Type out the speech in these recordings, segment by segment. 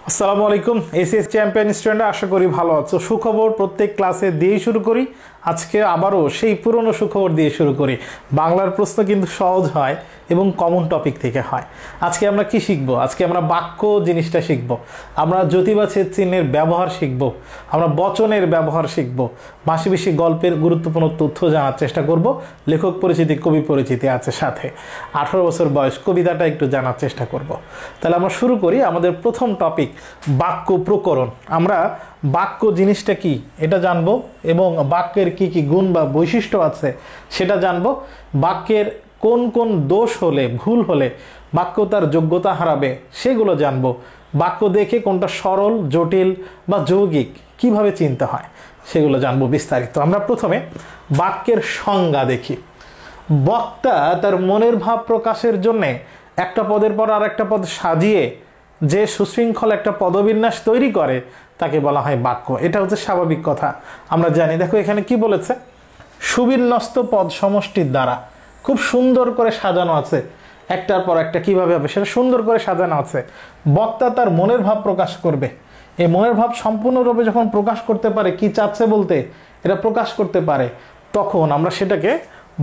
আসসালামু আলাইকুম SS champion student আশা করি ভালো আছো। সুখবর প্রত্যেক ক্লাসে দিয়ে শুরু করি। আজকে আবারও সেই পুরনো সুখবর দিয়ে শুরু করি। বাংলার প্রশ্ন কিন্তু সহজ হয় এবং কমন টপিক থেকে হয়। আজকে আমরা কি শিখব? আজকে আমরা বাক্য জিনিসটা শিখব, আমরা জ্যোতিবাচক চিহ্নের ব্যবহার শিখব, আমরা বচনের ব্যবহার শিখব, মাসি বেশি গল্পের গুরুত্বপূর্ণ তথ্য জানার চেষ্টা করব। লেখক পরিচিতি, কবি পরিচিতি আছে সাথে। 18 বছর বয়স, কবিতাটা একটু জানার চেষ্টা করব। তাহলে আমরা শুরু করি। আমাদের প্রথম টপিক বাক্য প্রকরণ। আমরা বাক্য জিনিসটা কি এটা জানবো এবং বাক্যের কি কি গুণ বা বৈশিষ্ট্য আছে সেটা জানবো। বাক্যের কোন কোন দোষ হলে, ভুল হলে বাক্য তার যোগ্যতা হারাবে সেগুলো জানবো। বাক্য দেখে কোনটা সরল, জটিল বা যৌগিক কিভাবে চিনতে হয় সেগুলো জানবো বিস্তারিত। আমরা প্রথমে বাক্যের সংজ্ঞা দেখি। বক্তা তার মনের ভাব প্রকাশের জন্যে একটা পদের পর আর একটা পদ সাজিয়ে যে সুশৃঙ্খল একটা পদবিন্যাস তৈরি করে তাকে বলা হয় বাক্য। এটা হচ্ছে স্বাভাবিক কথা, আমরা জানি। দেখো এখানে কি বলেছে, সুবিন্যস্ত পদ সমষ্টির দ্বারা। খুব সুন্দর করে সাজানো আছে, একটার পর একটা কিভাবে হবে সেটা সুন্দর করে সাজানো আছে। বক্তা তার মনের ভাব প্রকাশ করবে। এই মনের ভাব সম্পূর্ণরূপে যখন প্রকাশ করতে পারে, কি চাচ্ছে বলতে এটা প্রকাশ করতে পারে, তখন আমরা সেটাকে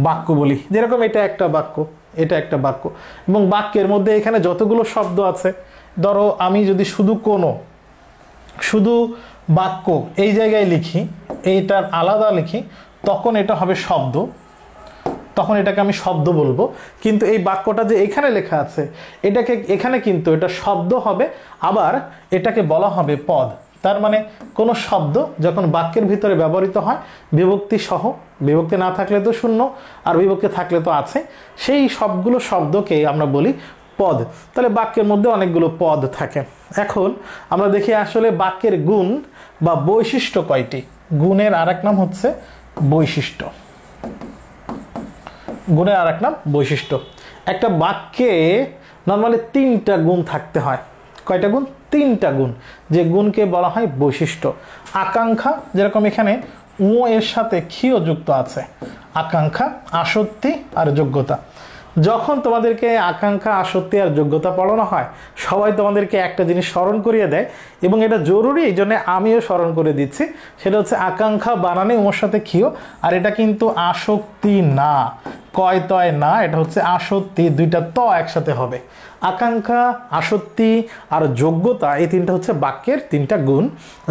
বাক্য বলি। যেরকম এটা একটা বাক্য, এটা একটা বাক্য। এবং বাক্যের মধ্যে এখানে যতগুলো শব্দ আছে, ধরো আমি যদি শুধু বাক্য এই জায়গায় লিখি, এইটার আলাদা লিখি, তখন এটা হবে শব্দ, তখন এটাকে আমি শব্দ বলবো। কিন্তু এই বাক্যটা যে এখানে লেখা আছে এটাকে এখানে কিন্তু এটা শব্দ হবে, আবার এটাকে বলা হবে পদ। তার মানে কোনো শব্দ যখন বাক্যের ভিতরে ব্যবহৃত হয় বিভক্তি সহ, বিভক্তি না থাকলে তো শূন্য আর বিভক্তি থাকলে তো আছে, সেই সবগুলো শব্দকে আমরা বলি পদ। তাহলে বাক্যের মধ্যে অনেকগুলো পদ থাকে। এখন আমরা দেখি আসলে বাক্যের গুণ বা বৈশিষ্ট্য কয়টি। গুণের আরেক নাম হচ্ছে বৈশিষ্ট্য। গুণের আরেক নাম বৈশিষ্ট্য। একটা বাক্যে নর্মালি 3টা গুণ থাকতে হয়। কয়টা গুণ? 3টা গুণ, যে গুণকে বলা হয় বৈশিষ্ট্য। আকাঙ্ক্ষা, যেরকম এখানে ও এর সাথে ক্ষীয় যুক্ত আছে, আকাঙ্ক্ষা, আসক্তি আর যোগ্যতা। যখন তোমাদেরকে আকাঙ্ক্ষা, আসক্তি আর যোগ্যতা পড়ানো হয়, সবাই তোমাদেরকে একটা জিনিস স্মরণ করিয়ে দেয় এবং এটা জরুরি, এই জন্য আমিও স্মরণ করে দিচ্ছি। সেটা হচ্ছে আকাঙ্ক্ষা বানানে ওর সাথে ক্ষীয়, আর এটা কিন্তু আসক্তি না, কয় তয় না, এটা হচ্ছে আসক্তি, 2টা ত একসাথে হবে। আকাঙ্ক্ষা, আসক্তি আর যোগ্যতা, এই 3টা হচ্ছে বাক্যের 3টা গুণ,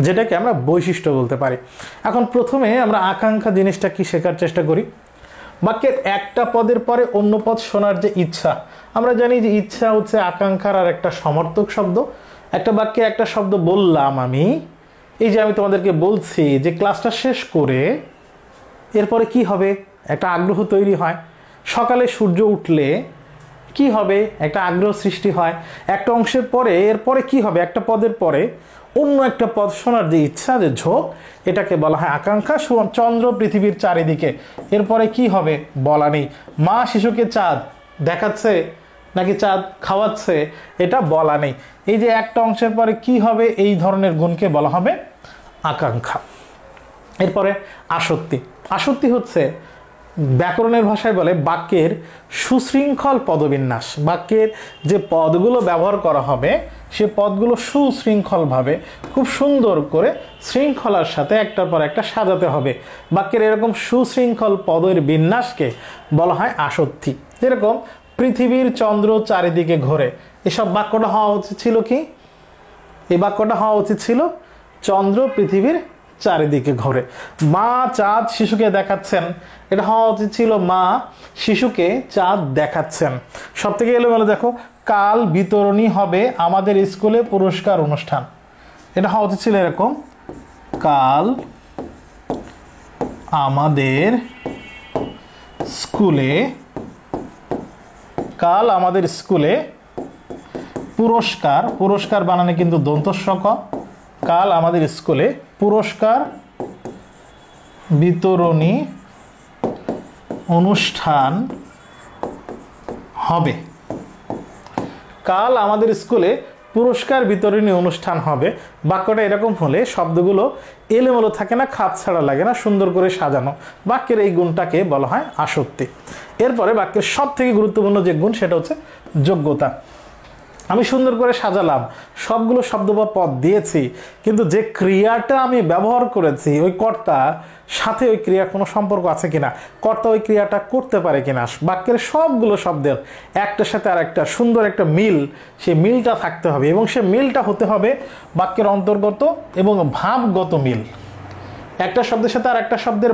যেটাকে আমরা বৈশিষ্ট্য বলতে পারি। এখন প্রথমে আমরা আকাঙ্ক্ষা জিনিসটা কি শেখার চেষ্টা করি। বাক্যের একটা পদের পরে অন্য পদ শোনার যে ইচ্ছা, আমরা জানি যে ইচ্ছা হচ্ছে আকাঙ্ক্ষার আর একটা সমর্থক শব্দ। একটা বাক্যে একটা শব্দ বললাম আমি, এই যে আমি তোমাদেরকে বলছি যে ক্লাসটা শেষ করে এরপরে কি হবে, একটা আগ্রহ তৈরি হয়। সকালে সূর্য উঠলে কি হবে, একটা আগ্রহ সৃষ্টি হয়। একটা অংশের পরে এরপরে কি হবে, একটা পদের পরে অন্য একটা পদ শোনার যে ইচ্ছা, যে ঝোঁক, এটাকে বলা হয় আকাঙ্ক্ষা। চন্দ্র পৃথিবীর চারিদিকে, এরপরে কি হবে বলা নেই। মা শিশুকে চাঁদ দেখাচ্ছে নাকি চাঁদ খাওয়াচ্ছে, এটা বলা নেই। এই যে একটা অংশের পরে কি হবে, এই ধরনের গুণকে বলা হবে আকাঙ্ক্ষা। এরপরে আসক্তি। আসক্তি হচ্ছে ব্যাকরণের ভাষায় বলে বাক্যের সুশৃঙ্খল পদবিন্যাস। বাক্যের যে পদগুলো ব্যবহার করা হবে সে পদগুলো সুশৃঙ্খলভাবে, খুব সুন্দর করে শৃঙ্খলার সাথে একটার পর একটা সাজাতে হবে। বাক্যের এরকম সুশৃঙ্খল পদের বিন্যাসকে বলা হয় আসক্তি। যেরকম পৃথিবীর চন্দ্র চারিদিকে ঘোরে, এসব বাক্যটা হওয়া উচিত ছিল কি, এই বাক্যটা হওয়া উচিত ছিল চন্দ্র পৃথিবীর চারিদিকে ঘোরে। মা চাঁদ শিশুকে দেখাচ্ছেন, এটা হওয়া উচিত ছিল মা শিশুকে চাঁদ দেখাচ্ছেন। সব থেকে এলোমেলো দেখো, কাল বিতরণী হবে আমাদের স্কুলে পুরস্কার অনুষ্ঠান, এটা হওয়া উচিত ছিল এরকম, কাল আমাদের স্কুলে, কাল আমাদের স্কুলে পুরস্কার, পুরস্কার বানানে কিন্তু দন্তস্ব ক, কাল আমাদের স্কুলে পুরস্কার বিতরণী অনুষ্ঠান হবে। কাল আমাদের স্কুলে পুরস্কার বিতরণী অনুষ্ঠান হবে। বাক্যটা এরকম হলে শব্দগুলো এলোমেলো থাকে না, খাপ ছাড়া লাগে না, সুন্দর করে সাজানো। বাক্যের এই গুণটাকে বলা হয় আসক্তি। এরপরে বাক্যের সব থেকে গুরুত্বপূর্ণ যে গুণ সেটা হচ্ছে যোগ্যতা। আমি সুন্দর করে সাজালাম, সবগুলো শব্দ বা পদ দিয়েছি, কিন্তু যে ক্রিয়াটা আমি ব্যবহার করেছি ওই কর্তা সাথে ওই ক্রিয়ার কোনো সম্পর্ক আছে কিনা, কর্তা ওই ক্রিয়াটা করতে পারে কিনা, বাক্যের সবগুলো শব্দের একটার সাথে আর একটা সুন্দর একটা মিল, সেই মিলটা থাকতে হবে এবং সে মিলটা হতে হবে বাক্যের অন্তর্গত এবং ভাবগত মিল। একটা শব্দের সাথে আর একটা শব্দের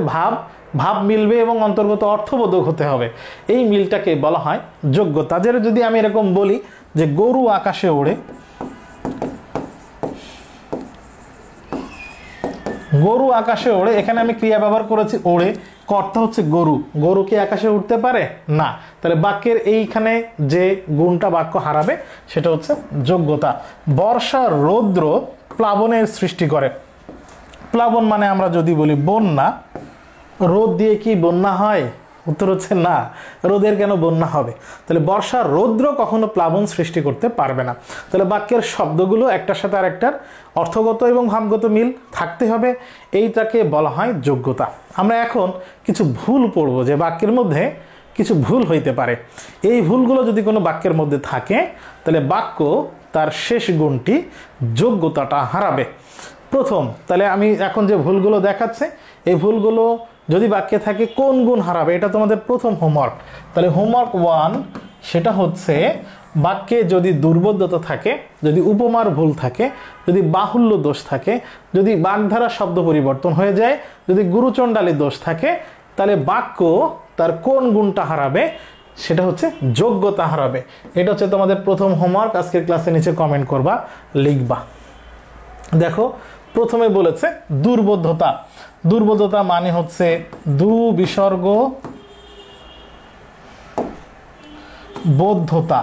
ভাব মিলবে এবং অন্তর্গত অর্থবোধক হতে হবে। এই মিলটাকে বলা হয় যোগ্যতা। যেটা যদি আমি এরকম বলি যে গরু আকাশে ওড়ে, গরু আকাশে ওড়ে, এখানে আমি ক্রিয়া ব্যবহার করেছি ওড়ে, কর্তা হচ্ছে গরু। গরু কি আকাশে উঠতে পারে না, তাহলে বাক্যের এইখানে যে গুণটা বাক্য হারাবে সেটা হচ্ছে যোগ্যতা। বর্ষা রৌদ্র প্লাবনের সৃষ্টি করে। প্লাবন মানে আমরা যদি বলি বন্যা, রোদ দিয়ে কি বন্যা হয়? উত্তর হচ্ছে না, রোদের কেন বন্যা হবে? তাহলে বর্ষা রৌদ্র কখনো প্লাবন সৃষ্টি করতে পারবে না। তাহলে বাক্যের শব্দগুলো একটার সাথে আরেকটার অর্থগত এবং ভাবগত মিল থাকতে হবে, এইটাকে বলা হয় যোগ্যতা। আমরা এখন কিছু ভুল পড়ব, যে বাক্যের মধ্যে কিছু ভুল হইতে পারে। এই ভুলগুলো যদি কোনো বাক্যের মধ্যে থাকে তাহলে বাক্য তার শেষ গুণটি যোগ্যতাটা হারাবে। প্রথম, তাহলে আমি এখন যে ভুলগুলো দেখাচ্ছে এই ভুলগুলো যদি বাক্যে থাকে কোন গুণ হারাবে, এটা তোমাদের প্রথম হোমওয়ার্ক। তাহলে হোমওয়ার্ক 1 সেটা হচ্ছে বাক্যে যদি দুর্বোধ্যতা থাকে, যদি উপমার ভুল থাকে, যদি বাহুল্য দোষ থাকে, যদি বাগধারা শব্দ পরিবর্তন হয়ে যায়, যদি গুরুচণ্ডালী দোষ থাকে, তাহলে বাক্য তার কোন গুণটা হারাবে, সেটা হচ্ছে যোগ্যতা হারাবে। এটা হচ্ছে তোমাদের প্রথম হোমওয়ার্ক। আজকের ক্লাসে নিচে কমেন্ট করবা, লিখবা। দেখো প্রথমে বলেছে দুর্বোধ্যতা। দুর্বোধ্যতা মানে হচ্ছে বিসর্গ বোধ্যতা।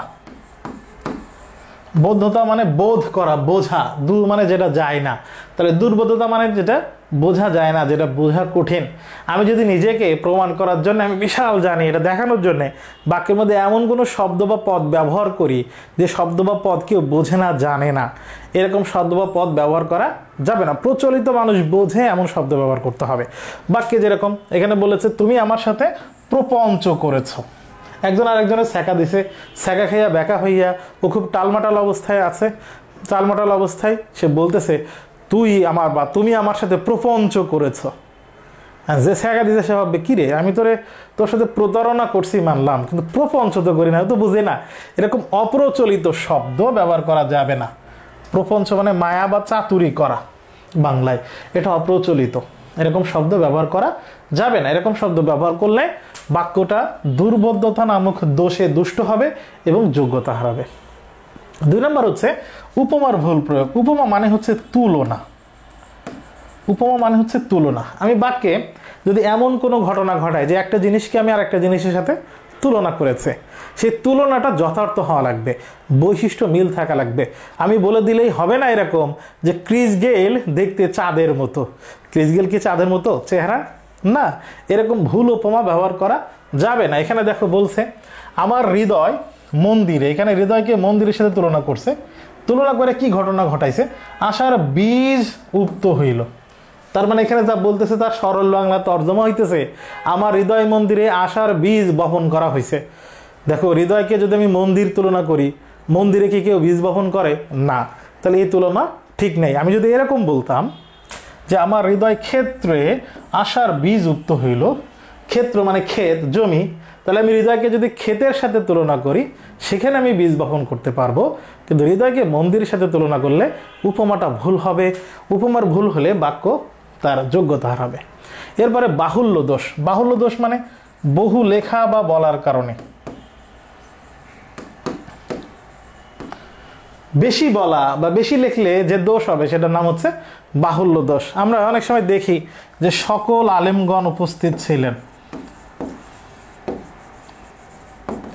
বোধ্যতা মানে বোধ করা, বোঝা। মানে যেটা যায় না, তাহলে দুর্বোধ্যতা মানে যেটা বোঝা যায় না, যেটা বোঝা কঠিন। আমি যদি নিজেকে প্রমাণ করার জন্য আমি বিশাল জানি, এটা দেখানোর জন্য বাক্যের মধ্যে এমন কোনো শব্দ বা পদ ব্যবহার করি যে শব্দ বা পদ কেউ বোঝে না, জানে না, এরকম শব্দ বা পদ ব্যবহার করা যাবে না। প্রচলিত মানুষ বোঝে এমন শব্দ ব্যবহার করতে হবে বাক্যে। যেরকম এখানে বলেছে তুমি আমার সাথে প্রপঞ্চ করেছ। একজন আরেকজনের ছ্যাঁকা দিছে, ছ্যাঁকা খাইয়া ব্যাকা হইয়া ও খুব টালমাটাল অবস্থায় আছে। টালমাটাল অবস্থায় সে বলতেছে তুমি আমার সাথে প্রপঞ্চ করেছ। যে ছ্যাঁকা দিছে সে ভাববে কিরে, আমি তোর সাথে প্রতারণা করছি মানলাম, কিন্তু প্রপঞ্চ তো করি না, তো বুঝে না। এরকম অপ্রচলিত শব্দ ব্যবহার করা যাবে না। প্রপঞ্চ মানে মায়া বা চাতুরি করা বাংলায়, এটা অপ্রচলিত, এরকম শব্দ ব্যবহার করা যাবে না। এরকম শব্দ ব্যবহার করলে বাক্যটা দুর্বোধ্যতা নামক দোষে দুষ্ট হবে এবং যোগ্যতা হারাবে। 2 নম্বর হচ্ছে উপমার ভুল প্রয়োগ। উপমা মানে হচ্ছে তুলনা। উপমা মানে হচ্ছে তুলনা। আমি বাক্যে যদি এমন কোনো ঘটনা ঘটায় যে একটা জিনিসকে আমি আর একটা জিনিসের সাথে তুলনা করেছে, সেই তুলনাটা যথার্থ হওয়া লাগবে, বৈশিষ্ট্য মিল থাকা লাগবে। আমি বলে দিলেই হবে না এরকম যে ক্রিস গেল দেখতে চাঁদের মতো। ক্রিস গেল কি চাঁদের মতো চেহারা? না, এরকম ভুল উপমা ব্যবহার করা যাবে না। এখানে দেখো বলছে আমার হৃদয় মন্দিরে, এখানে হৃদয়কে মন্দিরের সাথে তুলনা করছে। তুলনা করে কি ঘটনা ঘটাইছে? আশার বীজ উক্ত হইল। তার মানে এখানে যা বলতেছে তার সরল বাংলা তর্জমা হইতেছে আমার হৃদয় মন্দিরে আশার বীজ বপন করা হয়েছে। দেখো হৃদয়কে যদি আমি মন্দির তুলনা করি, মন্দিরে কি কেউ বীজ বপন করে? না, তাহলে এই তুলনা ঠিক নেই। আমি যদি এরকম বলতাম যে আমার হৃদয় ক্ষেত্রে আশার বীজ উক্ত হইল, ক্ষেত্র মানে ক্ষেত, জমি, তাহলে আমি হৃদয়কে যদি ক্ষেতের সাথে তুলনা করি সেখানে আমি বীজ বপন করতে পারবো, কিন্তু হৃদয়কে মন্দিরের সাথে তুলনা করলে উপমাটা ভুল হবে। উপমার ভুল হলে বাক্য তার যোগ্যতা হারাবে। এরপরে বাহুল্য দোষ। বাহুল্য দোষ মানে বহু লেখা বা বলার কারণে, বেশি বলা বা বেশি লিখলে যে দোষ হবে সেটার নাম হচ্ছে বাহুল্য দোষ। আমরা অনেক সময় দেখি যে সকল আলেমগণ উপস্থিত ছিলেন,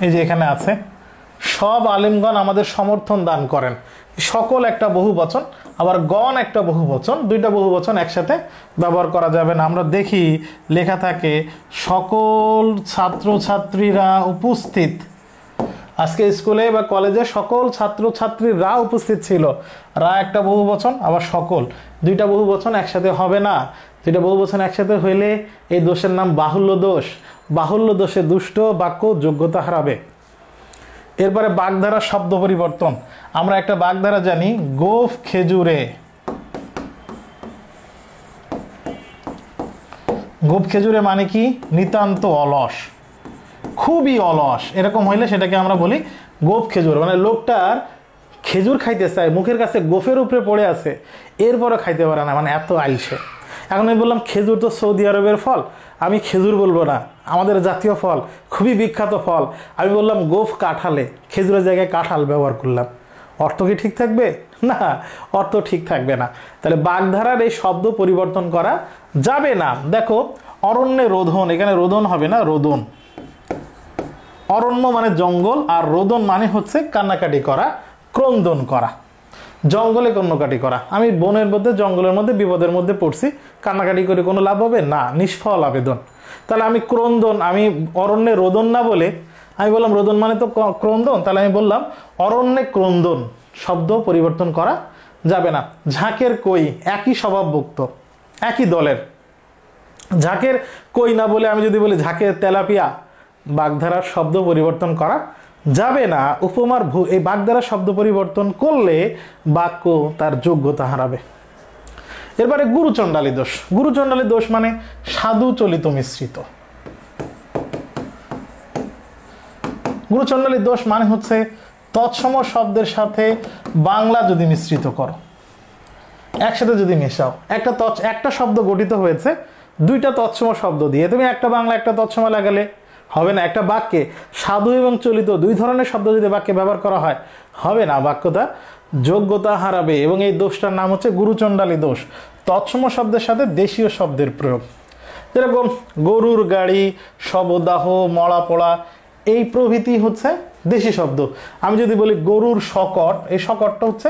এই যে এখানে আছে সব আলেমগণ আমাদের সমর্থন দান করেন। সকল একটা বহু বচন, আবার গণ একটা বহু বচন, দুইটা বহু বচন একসাথে ব্যবহার করা যাবে না। আমরা দেখি লেখা থাকে সকল ছাত্রছাত্রীরা উপস্থিত। আজকে স্কুলে বা কলেজে সকল ছাত্রছাত্রীরা উপস্থিত ছিল। রা একটা বহু বচন, আবার সকল দুইটা বহু বচন একসাথে হবে না। দুইটা বহু বচন একসাথে হইলে এই দোষের নাম বাহুল্য দোষ। বাহুল্য দোষে দুষ্ট বাক্য যোগ্যতা হারাবে। এরপরে বাগধারা শব্দ পরিবর্তন। আমরা একটা বাগধারা জানি, গোফ খেজুরে। গোফ খেজুরে মানে কি? নিতান্ত অলস, খুবই অলস, এরকম হইলে সেটাকে আমরা বলি গোফ খেজুর। মানে লোকটার খেজুর খাইতে চায়, মুখের কাছে গোফের উপরে পড়ে আছে, এরপরে খাইতে পারে না, মানে এত আইলসে। এখন আমি বললাম খেজুর তো সৌদি আরবের ফল, আমি খেজুর বলবো না, আমাদের জাতীয় ফল, খুবই বিখ্যাত ফল। আমি বললাম গোফ কাঁঠালে, খেজুরের জায়গায় কাঁঠাল ব্যবহার করলাম, অর্থ কি ঠিক থাকবে? না, অর্থ ঠিক থাকবে না। তাহলে বাগধারার এই শব্দ পরিবর্তন করা যাবে না। দেখো, অরণ্যে রোদন, এখানে রোদন হবে না, রোদন। অরণ্য মানে জঙ্গল, আর রোদন মানে হচ্ছে কান্নাকাটি করা, ক্রন্দন করা, জঙ্গলে কান্নাকাটি করা। আমি বনের মধ্যে, জঙ্গলের মধ্যে বিপদের মধ্যে পড়ছি, কান্নাকাটি করে কোনো লাভ হবে না, নিষ্ফল আবেদন। তাহলে আমি ক্রন্দন, আমি অরণ্যে রোদন না বলে আমি বললাম রোদন মানে তো ক্রন্দন, তাহলে আমি বললাম অরণ্যে ক্রন্দন, শব্দ পরিবর্তন করা যাবে না। ঝাঁকের কই, একই স্বভাবভুক্ত, একই দলের। ঝাঁকের কই না বলে আমি যদি বলি ঝাঁকের তেলাপিয়া, বাগধারার শব্দ পরিবর্তন করা যাবে না। উপমার এই বাগধারার শব্দ পরিবর্তন করলে বাক্য তার যোগ্যতা হারাবে। এরপরে গুরুচণ্ডালী দোষ। গুরুচণ্ডালী দোষ মানে সাধু চলিত মিশ্রিত। গুরুচণ্ডালী দোষ মানে হচ্ছে তৎসম শব্দের সাথে বাংলা যদি মিশ্রিত করো, একসাথে যদি মেশাও, একটা শব্দ গঠিত হয়েছে দুইটা তৎসম শব্দ দিয়ে, তুমি একটা বাংলা একটা তৎসম লাগালে হবে না। একটা বাক্যে সাধু এবং চলিত দুই ধরনের শব্দ যদি বাক্যে ব্যবহার করা হয়, হবে না, বাক্যটা যোগ্যতা হারাবে। এবং এই দোষটার নাম হচ্ছে গুরুচণ্ডালী দোষ, তৎসম শব্দের সাথে দেশীয় শব্দের প্রয়োগ। যেরকম গরুর গাড়ি, শবদাহ, মরা পড়া, এই প্রভৃতি হচ্ছে দেশি শব্দ। আমি যদি বলি গরুর শকট, এই শকটটা হচ্ছে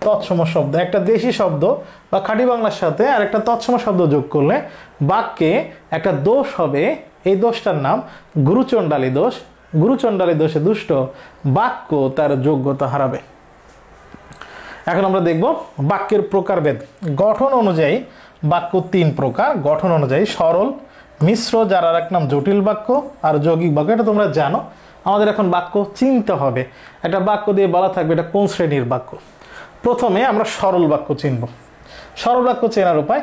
তৎসম শব্দ। একটা দেশি শব্দ বা খাঁটি বাংলার সাথে আর একটা তৎসম শব্দ যোগ করলে বাক্যে একটা দোষ হবে, এই দোষটার নাম গুরুচণ্ডালী দোষ। গুরুচণ্ডালী দোষে দুষ্ট বাক্য তার যোগ্যতা হারাবে। এখন আমরা দেখব বাক্যের প্রকারভেদ। গঠন অনুযায়ী বাক্য তিন প্রকার। গঠন অনুযায়ী সরল, মিশ্র, যার আর এক নাম জটিল বাক্য, আর যৌগিক বাক্য। এটা তোমরা জানো। আমাদের এখন বাক্য চিনতে হবে। একটা বাক্য দিয়ে বলা থাকবে এটা কোন শ্রেণীর বাক্য। প্রথমে আমরা সরল বাক্য চিনব। সরল বাক্য চেনার উপায়,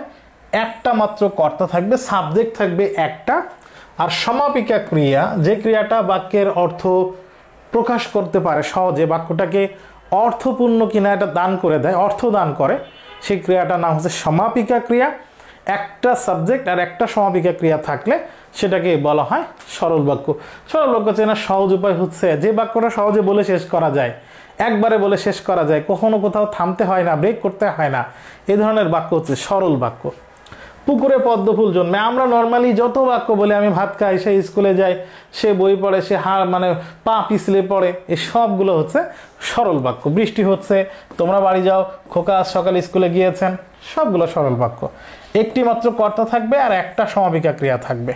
একটা মাত্র কর্তা থাকবে, সাবজেক্ট থাকবে একটা, আর সমাপিকা ক্রিয়া, যে ক্রিয়াটা বাক্যের অর্থ প্রকাশ করতে পারে সহজে, বাক্যটাকে অর্থপূর্ণ কিনা এটা দান করে দেয়, অর্থ দান করে, সেই ক্রিয়াটার নাম হচ্ছে সমাপিকা ক্রিয়া। একটা সাবজেক্ট আর একটা সমাপিকা ক্রিয়া থাকলে সেটাকে বলা হয় সরল বাক্য। সরল বাক্য চেনার সহজ উপায় হচ্ছে যে বাক্যটা সহজে বলে শেষ করা যায়, একবারে বলে শেষ করা যায়, কখনো কোথাও থামতে হয় না, ব্রেক করতে হয় না, এই ধরনের বাক্য হচ্ছে সরল বাক্য। পুকুরে পদ্ম ফুল জন্মে, আমরা নর্মালি যত বাক্য বলে, আমি ভাত খাই, সে স্কুলে যায়, সে বই পড়ে, সে মানে পা পিছলে পড়ে, এই সবগুলো হচ্ছে সরল বাক্য। বৃষ্টি হচ্ছে, তোমরা বাড়ি যাও, খোকা সকালে স্কুলে গিয়েছেন, সবগুলো সরল বাক্য। একটি মাত্র কর্তা থাকবে আর একটা সমাপিকা ক্রিয়া থাকবে।